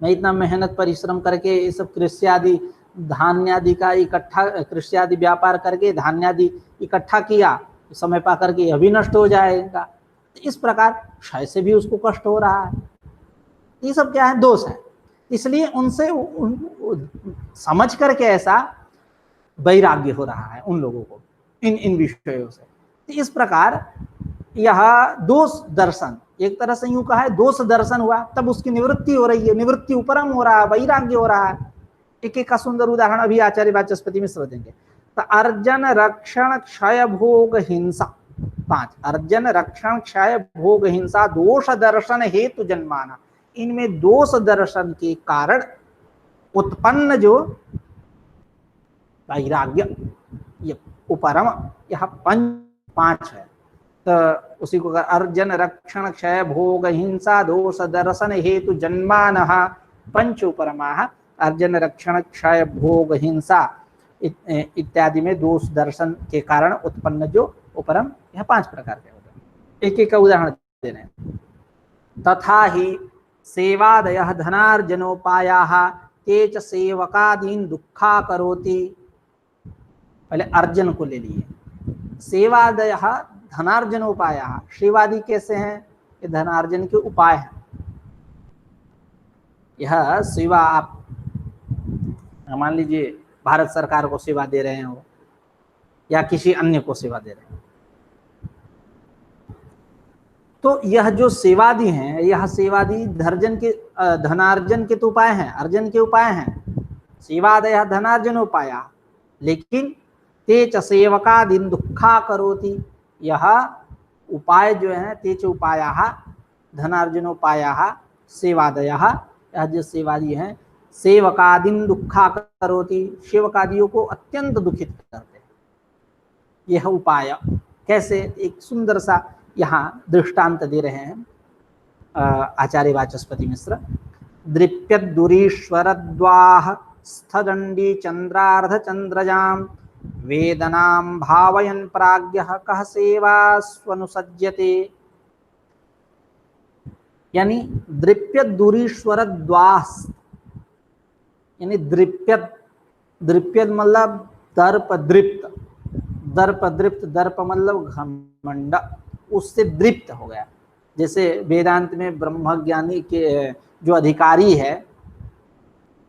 मैं इतना मेहनत परिश्रम करके ये सब कृषि आदि धान्यादि का इकट्ठा, कृषि आदि व्यापार करके धान्यादि इकट्ठा किया, समय पा करके यह भी नष्ट हो जाएगा, इस प्रकार क्षय से भी उसको कष्ट हो रहा है। ये सब क्या है, दोष है। इसलिए उनसे समझ करके ऐसा वैराग्य हो रहा है उन लोगों को इन विषयों से। इस प्रकार यह दोष दर्शन, एक तरह से यूं कहा है दोष दर्शन हुआ, तब उसकी निवृत्ति हो रही है, निवृत्ति उपरम हो रहा है, वैराग्य हो रहा है। एक एक का सुंदर उदाहरण अभी आचार्य वाचस्पति मिश्र देंगे। तो अर्जन रक्षण क्षय भोग हिंसा, पांच, अर्जन रक्षण क्षय भोग हिंसा दोष दर्शन हेतु जन्माना, इनमें दोष दर्शन के कारण उत्पन्न जो वैराग्य, ये उपरम, यह पांच है। तो उसी को अर्जन रक्षण क्षय भोग हिंसा दोष दर्शन हेतु जन्मानः पंच उपरमाः। अर्जन रक्षण क्षय भोग हिंसा इत्यादि में दोष दर्शन के कारण उत्पन्न जो उपरम, यह पांच प्रकार के होते हैं। एक एक का उदाहरण दे रहे हैं। तथा ही सेवादयः धनार्जनोपायाः ते च सेवकादीन दुःखा करोति। पहले अर्जन को ले लिए, सेवादयः धनार्जनोपायाः, सेवादि कैसे हैं, ये धनार्जन के उपाय हैं। यह सेवा, आप मान लीजिए भारत सरकार को सेवा दे रहे हो या किसी अन्य को सेवा दे रहे हैं, तो यह जो सेवादि हैं, यह सेवादि धनार्जन के तो उपाय हैं, अर्जन के उपाय हैं। सेवादयः धनार्जनोपायाः, लेकिन ते च सेवकादीन दुःखा करोति, यह उपाय जो है ते च उपायाः धनार्जनोपायाः सेवादयः, यह जो सेवादि हैं सेवकादीन दुःखा करोति, सेवकादियों को अत्यंत दुखित करते हैं। यह उपाय कैसे, एक सुंदर सा यहाँ दृष्टांत दे रहे हैं आचार्य वाचस्पति मिश्र। दृप्यद्दुरीश्वरद्वाह स्थदंडी चंद्रार्ध चंद्रजाम वेदनां भावयन् प्राज्ञः कः सेवा स्वनुसज्यते। यानी दृप्यत दुरीश्वर द्वास, यानी दृप्यत, दृप्यत मतलब दर्प दृप्त, दर्प दृप्त, दर्प मतलब घमंड, उससे दृप्त हो गया। जैसे वेदांत में ब्रह्मज्ञानी के जो अधिकारी है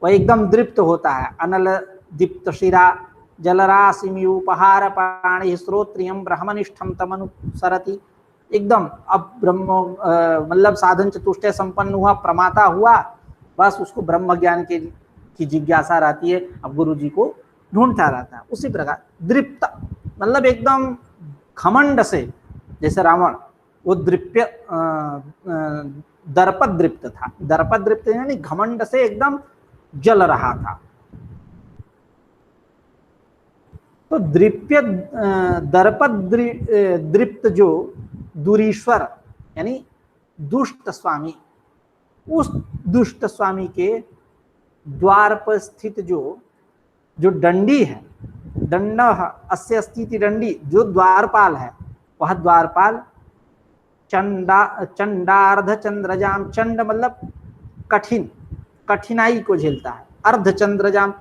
वह एकदम दृप्त होता है। अनल दीप्त शिरा जलराशिम्युपहार पाणि श्रोत्रियम ब्रह्मनिष्ठम तमनुसरति। एकदम अब ब्रह्म मतलब साधन चतुष्टय संपन्न हुआ, प्रमाता हुआ, बस उसको ब्रह्म ज्ञान की जिज्ञासा रहती है, अब गुरु जी को ढूंढता रहता है। उसी प्रकार दृप्त मतलब एकदम घमंड से, जैसे रावण वो दृप्य दर्पद दृप्त था, दर्पद दृप्त यानी घमंड से एकदम जल रहा था। तो दृप्य दर्पद दृप्त जो दुरीश्वर यानी दुष्ट स्वामी, उस दुष्ट स्वामी के द्वार पर स्थित जो दंडी है, दंड अस्य स्थिति दंडी, जो द्वारपाल है वह द्वारपाल चंडार्ध चंद्रजाम, चंड मतलब कठिन, कठिनाई को झेलता है। अर्ध चंद्रजाम,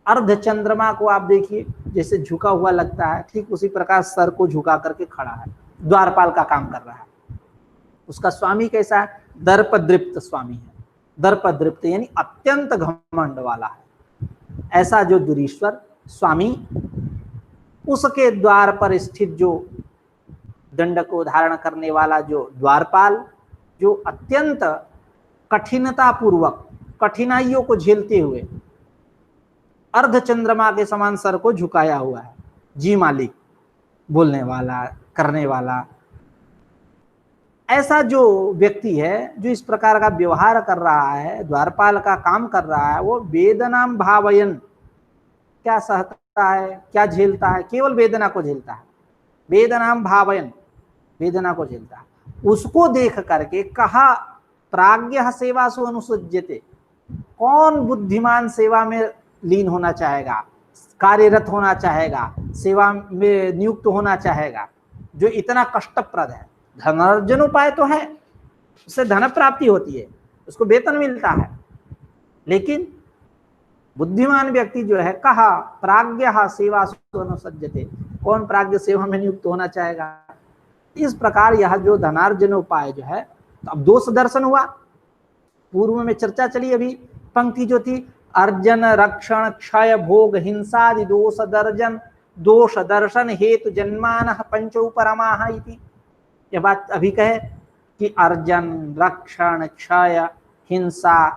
अर्ध चंद्रमा को आप देखिए जैसे झुका हुआ लगता है, ठीक उसी प्रकार सर को झुका करके खड़ा है, द्वारपाल का काम कर रहा है। उसका स्वामी कैसा है? दर्पदृप्त स्वामी है। दर्पदृप्त यानी अत्यंत घमंड वाला है। ऐसा जो दुरीश्वर स्वामी, उसके द्वार पर स्थित जो दंड को धारण करने वाला जो द्वारपाल, जो अत्यंत कठिनता पूर्वक कठिनाइयों को झेलते हुए अर्ध चंद्रमा के समान सर को झुकाया हुआ है। जी मालिक, बोलने वाला, करने वाला, ऐसा जो व्यक्ति है जो इस प्रकार का व्यवहार कर रहा है, द्वारपाल का काम कर रहा है, वो वेदनाम भावयन, क्या सहता है, क्या झेलता है? केवल वेदना को झेलता है। वेदनाम भावयन, वेदना को झेलता है। उसको देख करके कहा प्राज्ञ सेवासु अनुसज्यते, कौन बुद्धिमान सेवा में लीन होना चाहेगा, कार्यरत होना चाहेगा, सेवा में नियुक्त होना चाहेगा, जो इतना कष्टप्रद है। धनार्जन उपाय तो है, उससे धन प्राप्ति होती है, उसको वेतन मिलता है, लेकिन बुद्धिमान व्यक्ति जो है, कहा प्राज्ञ सेवासु अनुसज्जते, कौन प्राज्ञ सेवा में नियुक्त होना चाहेगा। इस प्रकार यह जो धनार्जन उपाय जो है, तो अब दोष दर्शन हुआ। पूर्व में चर्चा चली, अभी पंक्ति जो थी, अर्जन रक्षण क्षय भोग हिंसादि दोष दर्शन हेतु जन्मान पंचोपरमा इति। यह बात अभी कहे कि अर्जन रक्षण क्षय हिंसा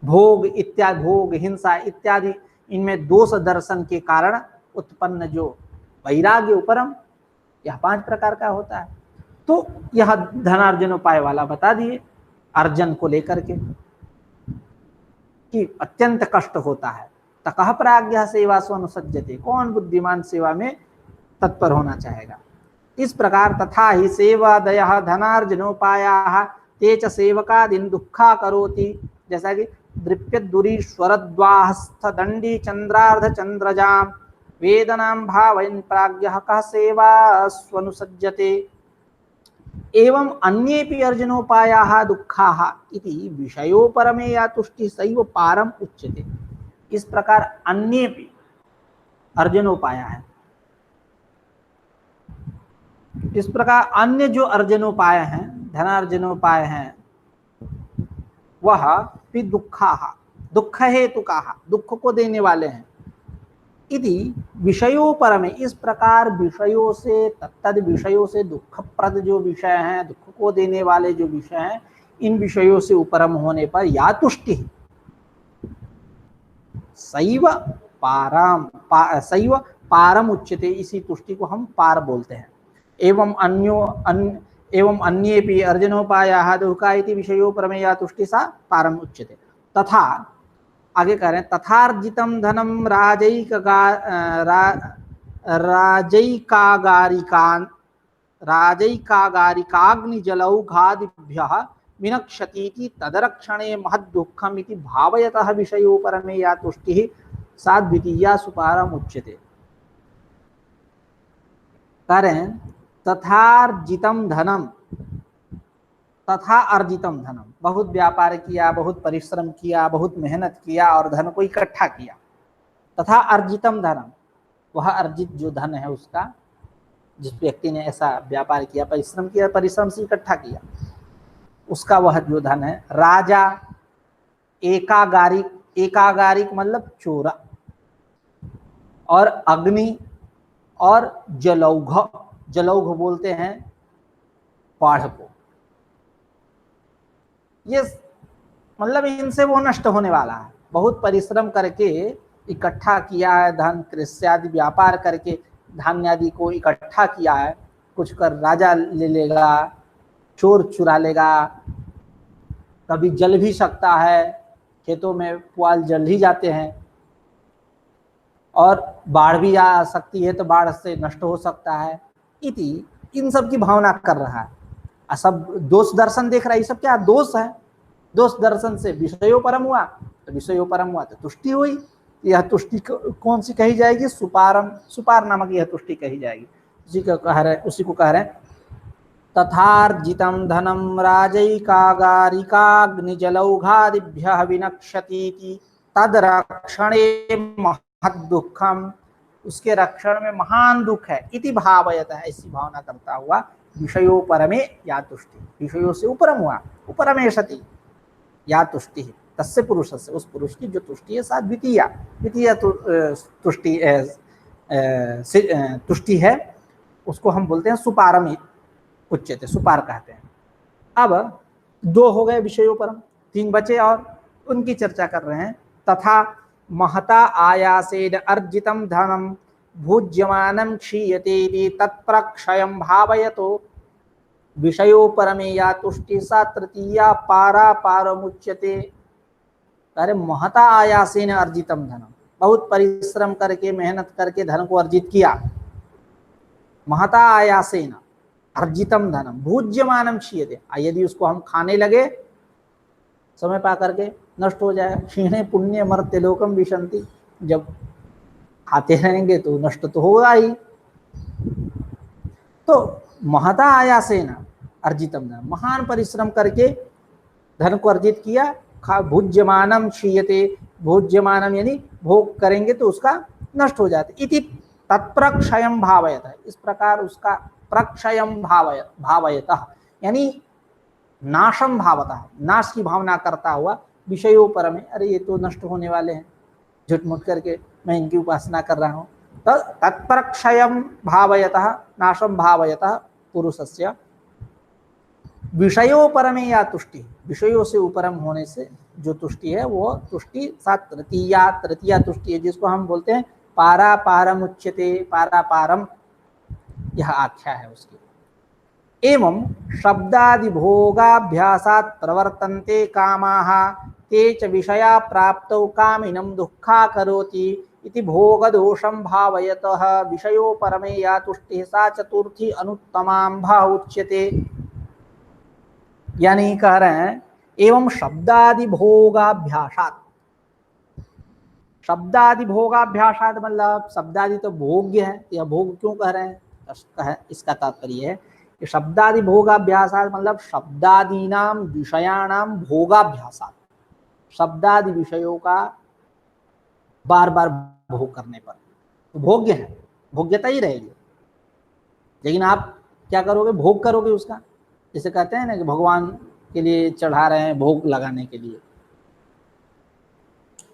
भोग इत्यादि, भोग हिंसा इत्यादि, इनमें दोष दर्शन के कारण उत्पन्न जो वैराग्य उपरम, यह 5 प्रकार का होता है। तो यह धनार्जन उपाय वाला बता दिए अर्जन को लेकर के कि अत्यंत कष्ट होता है। तकह प्राज्ञ सेवासु अनुसज्जते, कौन बुद्धिमान सेवा में तत्पर होना चाहेगा। इस प्रकार तथा ही सेवादय धनार्जनोपाया ते च सेवकादीन दुखा करोति, जैसा कि दृप्यत दुरीश्वरद्वाहस्थ दंडी चंद्रार्ध चंद्रजाम वेदनाम भावयन् प्राज्ञः कः सेवास्वनुसज्जते एवं अन्येपि अर्जनोपायाः दुःखाः इति विषयोपरमे या तुष्टि सैव पारम उच्यते। इस प्रकार अन्येपि अर्जनोपाय है, इस प्रकार अन्य जो अर्जनोपाय हैं, धनार्जनोपाय हैं, वह भी दुःखाः, दुख हेतुकाः, दुख को देने वाले हैं। इति विषयों पर में, इस प्रकार विषयों से, तत्तद विषयों से, दुखप्रद जो विषय हैं, दुख को देने वाले जो विषय हैं, इन विषयों से उपरम होने पर या तुष्टि सैव पारम, सैव पारम उच्यते, इसी तुष्टि को हम पार बोलते हैं। एवं अन्येपि अर्जनोपायाः दुःखा इति विषयों पर में या तुष्टि सा पारम उच्यते। तथा आगे कह रहे हैं, तथार्जितम धनम राजैकागारिकाग्निजलौघादिभ्यः विनक्षतीति तदरक्षणे महद्दुःखम् इति भावयतः विषयोपरमे या तुष्टिः सा द्वितीया सुपारम उच्यते। कह रहे हैं तथार्जितम धनम, तथा अर्जितम धनम, बहुत व्यापार किया, बहुत परिश्रम किया, बहुत मेहनत किया और धन को इकट्ठा किया। तथा अर्जितम धनम, वह अर्जित जो धन है उसका, जिस व्यक्ति ने ऐसा व्यापार किया, परिश्रम किया, परिश्रम से इकट्ठा किया, उसका वह जो धन है, राजा एकागारिक, एकागारिक मतलब चोरा, और अग्नि और जलौघ, जलौघ बोलते हैं बाढ़ को, ये मतलब इनसे वो नष्ट होने वाला है। बहुत परिश्रम करके इकट्ठा किया है धन, कृषि आदि व्यापार करके धान्य आदि को इकट्ठा किया है, कुछ कर राजा ले लेगा, चोर चुरा लेगा, कभी जल भी सकता है, खेतों में पुआल जल ही जाते हैं, और बाढ़ भी आ सकती है तो बाढ़ से नष्ट हो सकता है, इति इन सब की भावना कर रहा है। सब दोष दर्शन देख रहा है, ये सब क्या दोष है। दोष दर्शन से विषयोपरम हुआ, तो विषयोपरम हुआ तो तुष्टि हुई। यह तुष्टि कौन सी कही जाएगी, सुपारम, सुपार नामक यह तुष्टि कही जाएगी। उसी को कह रहे, उसी को कह रहे हैं तथार्जितम धनम राजैकागारिकाग्निजलौघादिभ्यः विनक्ष्यति तद रक्षणे महद दुखम, उसके रक्षण में महान दुख है, इति भावयत है, ऐसी भावना करता हुआ विषयोपरमे या तुष्टि, विषयों से उपरम हुआ, उपरमे सति या तुष्टि, तस्य पुरुष से, उस पुरुष की जो तुष्टि है, सा द्वितीय, द्वितीय तुष्टि है, उसको हम बोलते हैं सुपारम उच्यते, सुपार कहते हैं। अब दो हो गए विषयोपरम, तीन बचे और उनकी चर्चा कर रहे हैं। तथा महता आयासेन अर्जितम धनम भुज्यमानं क्षीयते तत्प्रक्षयं भावयतो विषयोपरमे या तुष्टि सा तृतीया पारापारमुच्यते। अरे महता आयासेन अर्जितम धनम, बहुत परिश्रम करके मेहनत करके धन को अर्जित किया, महता आयासेन अर्जितम धनम भुज्यमानं क्षीयते, यदि उसको हम खाने लगे समय पा करके नष्ट हो जाए, क्षीणे पुण्य मर्त्य लोकम विशंति, जब खाते रहेंगे तो नष्ट तो होगा ही। तो महता आयासेन अर्जितम धनम, महान परिश्रम करके धन को अर्जित किया, भुज्यमानम क्षीयते, भुज्यमानम यानी भोग करेंगे तो उसका नष्ट हो जाता है, इति तत्प्रक्षयम भावयत, इस प्रकार उसका प्रक्षयम भावयतः यानी नाशम भावतः, नाश की भावना करता हुआ विषयों में, अरे ये तो नष्ट होने वाले हैं, झुटमुट करके मैं इनकी उपासना कर रहा हूँ, तो तत्प्रक्षयम भावयतः नाशम भावयतः पुरुषस्य विषयोपरमे या तुष्टि, विषयों से उपरम होने से जो तुष्टि है वो तुष्टि सा तृतीया, तृतीया तुष्टि है, जिसको हम बोलते हैं पारापारम उच्यते, पारापारम यह आख्या है उसकी। एवं शब्दादि भोगाभ्यासात् प्रवर्तन्ते कामाः ते च विषया प्राप्तौ कामिनं दुःखा करोति इति भोगदोषं भावयतः विषयोपरमे या तुष्टिः सा चतुर्थी अनुत्तमाम्भा उच्यते। यानी कह रहे हैं एवं शब्दादि भोगाभ्यासात्, शब्दादि भोगाभ्यासात् मतलब शब्दादि तो भोग्य है, यह भोग क्यों कह रहे हैं, इसका तात्पर्य है कि शब्दादि भोगाभ्यासात् मतलब शब्दादीनां विषयाणां भोगाभ्यासात्, शब्दादि विषयों का बार बार भोग करने पर तो भोग्य है, भोग्यता ही रहेगी, लेकिन आप क्या करोगे, भोग करोगे उसका, जैसे कहते हैं ना कि भगवान के लिए चढ़ा रहे हैं भोग लगाने के लिए,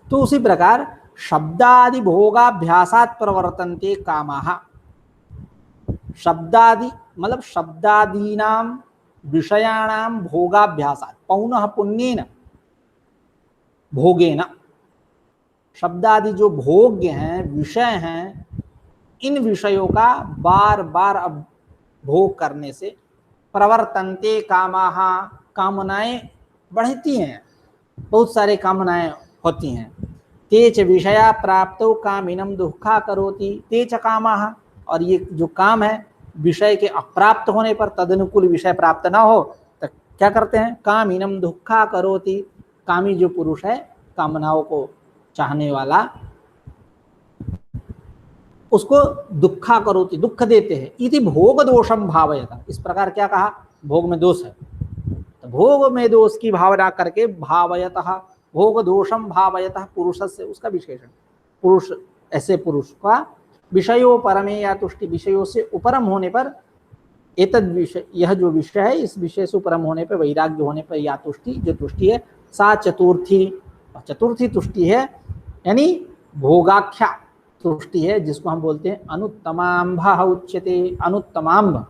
तो उसी प्रकार शब्दादि भोगाभ्यासात् प्रवर्तन्ते कामाः, शब्दादि मतलब शब्दादीनां विषयाणां भोगाभ्यासात्, पौनः पुण्येन भोगेन, शब्दादि जो भोग्य हैं, विषय हैं, इन विषयों का बार बार अब भोग करने से प्रवर्तन्ते कामाः, कामनाएं बढ़ती हैं, बहुत सारे कामनाएं होती हैं, तेच विषया प्राप्तो कामिनम दुःखा करोति, तेच कामाः, और ये जो काम है विषय के अप्राप्त होने पर, तदनुकूल विषय प्राप्त ना हो तो क्या करते हैं, कामिनम दुःखा करोति, कामी जो पुरुष है, कामनाओं को चाहने वाला, उसको दुःखा करोति, दुख देते हैं, इति भोग दोषम भावयता, इस प्रकार क्या कहा, भोग में दोष है, तो भोग में दोष की भावना करके भावयतः, भोग दोषम भावयतः पुरुष से, उसका विशेषण पुरुष, ऐसे पुरुष का विषयों परमे या तुष्टि, विषयों से उपरम होने पर, एतद विषय, यह जो विषय है इस विषय से उपरम होने पर, वैराग्य होने पर, या तुष्टि, जो तुष्टि है, सा चतुर्थी, चतुर्थी तुष्टि है, यानी भोगाख्या तुष्टि है, जिसको हम बोलते हैं अनुत्तमांभ उच्यते, अनुत्तमांभ।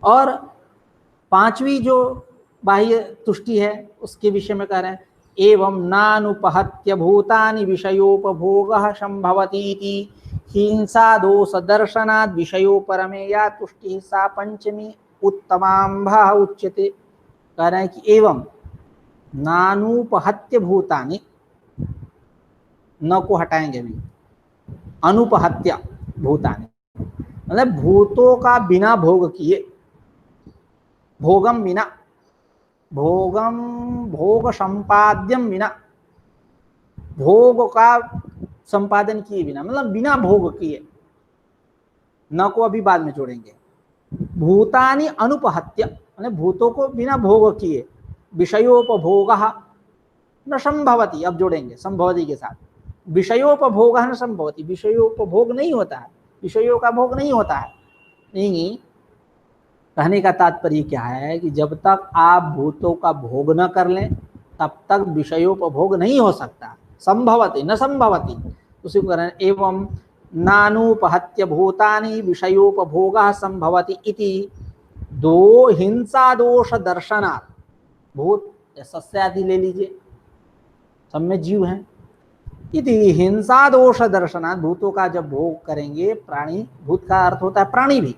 और पांचवी जो बाह्य तुष्टि है उसके विषय में कह रहे हैं, एवं नानुपहत्य भूतानि विषयोपभोगः संभवतीति हिंसा दोष दर्शनात् विषयोपरमे या तुष्टि सा पंचमी उत्तमांभ उच्यते। कह रहे हैं कि एवं नानुपहत्य भूतानि, न को हटाएंगे अभी, अनुपहत्य भूतानि मतलब भूतों का बिना भोग किए, भोगम बिना, भोगम भोग संपाद्यम बिना, भोग का संपादन किए बिना, मतलब बिना भोग किए, न को अभी बाद में जोड़ेंगे। भूतानि अनुपहत्य मतलब भूतों को बिना भोग किए, विषयोपभोगः न संभवति, अब जोड़ेंगे संभवति के साथ, विषयोपभोगः न संभवति, विषयोपभोग नहीं होता है, विषयों का भोग नहीं होता है। नहीं, कहने का तात्पर्य क्या है कि जब तक आप भूतों का भोग न कर लें तब तक विषयोपभोग नहीं हो सकता, संभवति न संभवति, उसी को करें एवं नानुपहत्य भूतानि विषयोपभोगः संभवति इति दो हिंसा दोष दर्शनात्, भूत सस्य आदि ले लीजिए, सब में जीव हैं, इति हिंसा दोष दर्शनात्, भूतों का जब भोग करेंगे, प्राणी, भूत का अर्थ होता है प्राणी भी,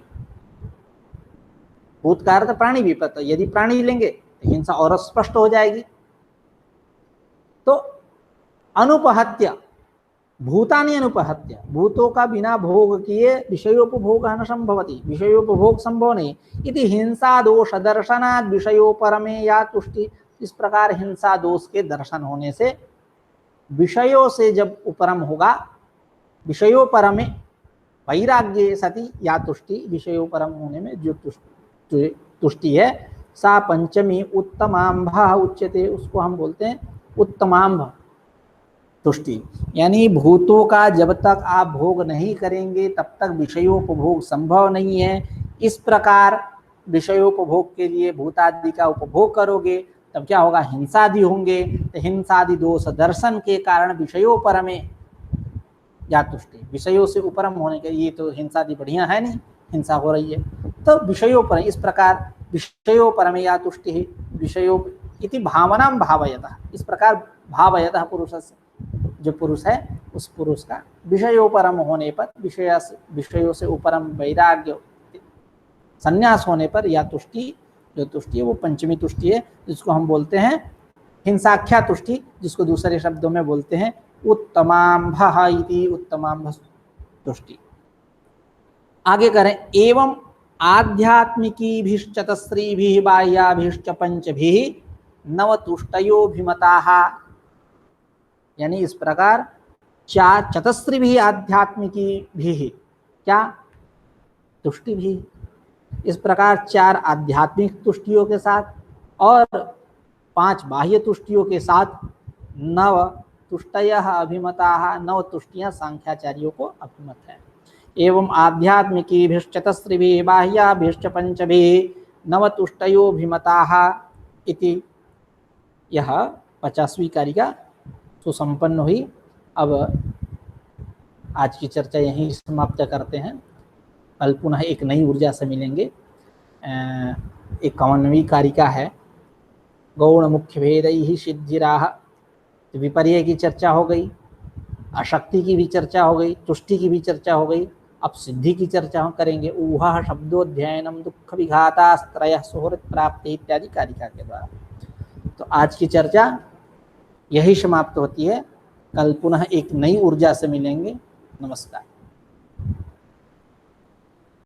भूत का अर्थ प्राणी भी, पता यदि प्राणी लेंगे तो हिंसा और स्पष्ट हो जाएगी। तो अनुपहत्य भूतानि अनुपहत्य, भूतों का बिना भोग किए विषयोपभोग न संभवति, विषयोपभोग संभव नहीं, इति हिंसा दोष दर्शनात् विषयोपरमे या तुष्टि, इस प्रकार हिंसा दोष के दर्शन होने से विषयों से जब उपरम होगा, विषयोपरमे वैराग्य सति या तुष्टि, विषयोपरम होने में जो तुष्टि है, सा पंचमी उत्तमांभ उच्यते, उसको हम बोलते हैं उत्तमांभ तुष्टि। यानी भूतों का जब तक आप भोग नहीं करेंगे तब तक विषयोपभोग संभव नहीं है। इस प्रकार विषयोपभोग के लिए भूतादि का उपभोग करोगे तब क्या होगा, हिंसादि होंगे, तो हिंसादि दोष दर्शन के कारण विषयोपरमे या तुष्टि, विषयों से उपरम होने के, ये तो हिंसादि बढ़िया है नहीं, हिंसा हो रही है, तो विषयों पर, इस प्रकार विषयों परमे या तुष्टि, विषयों इति भावनां भावयतः, इस प्रकार भावयतः पुरुष से, जो पुरुष है उस पुरुष का विषयों परम होने पर, विषयों से उपरम वैराग्य संन्यास होने पर या तुष्टि, जो तुष्टि है वो पंचमी तुष्टि है, जिसको हम बोलते हैं हिंसाख्या तुष्टि, जिसको दूसरे शब्दों में बोलते हैं उत्तमांभ इति, उत्तमांभ तुष्टि। आगे करें, एवं आध्यात्मिकीभिश्चतस्रीभिः बाह्याभिश्च पंचभिः नवतुष्टयोभिमताः, यानी इस प्रकार चार चतस्रीभिः आध्यात्मिकीभिः, क्या तुष्टि भी, इस प्रकार चार आध्यात्मिक तुष्टियों के साथ और पांच बाह्य तुष्टियों के साथ नव तुष्टयः अभिमताः, नव तुष्टियां सांख्याचार्यों को अभिमत है। एवं आध्यात्मिकीभिश्चतस्रीभिः बाह्याभिश्च पंचभिः नवतुष्टयोभिमताः इति, यह 50वीं कारिका सुसंपन्न हुई। अब आज की चर्चा यहीं समाप्त करते हैं, कल पुनः एक नई ऊर्जा से मिलेंगे। 51वीं कारिका है, गौण मुख्य भेदैः सिद्धिराः, विपर्य की चर्चा हो गई, अशक्ति की भी चर्चा हो गई, तुष्टि की भी चर्चा हो गई, अब सिद्धि की चर्चा हम करेंगे। ऊहा शब्दोध्ययनम दुख विघातास्त्रयः सुहृत् प्राप्ति इत्यादि कारिका के द्वारा। तो आज की चर्चा यही समाप्त होती है, कल पुनः एक नई ऊर्जा से मिलेंगे। नमस्कार।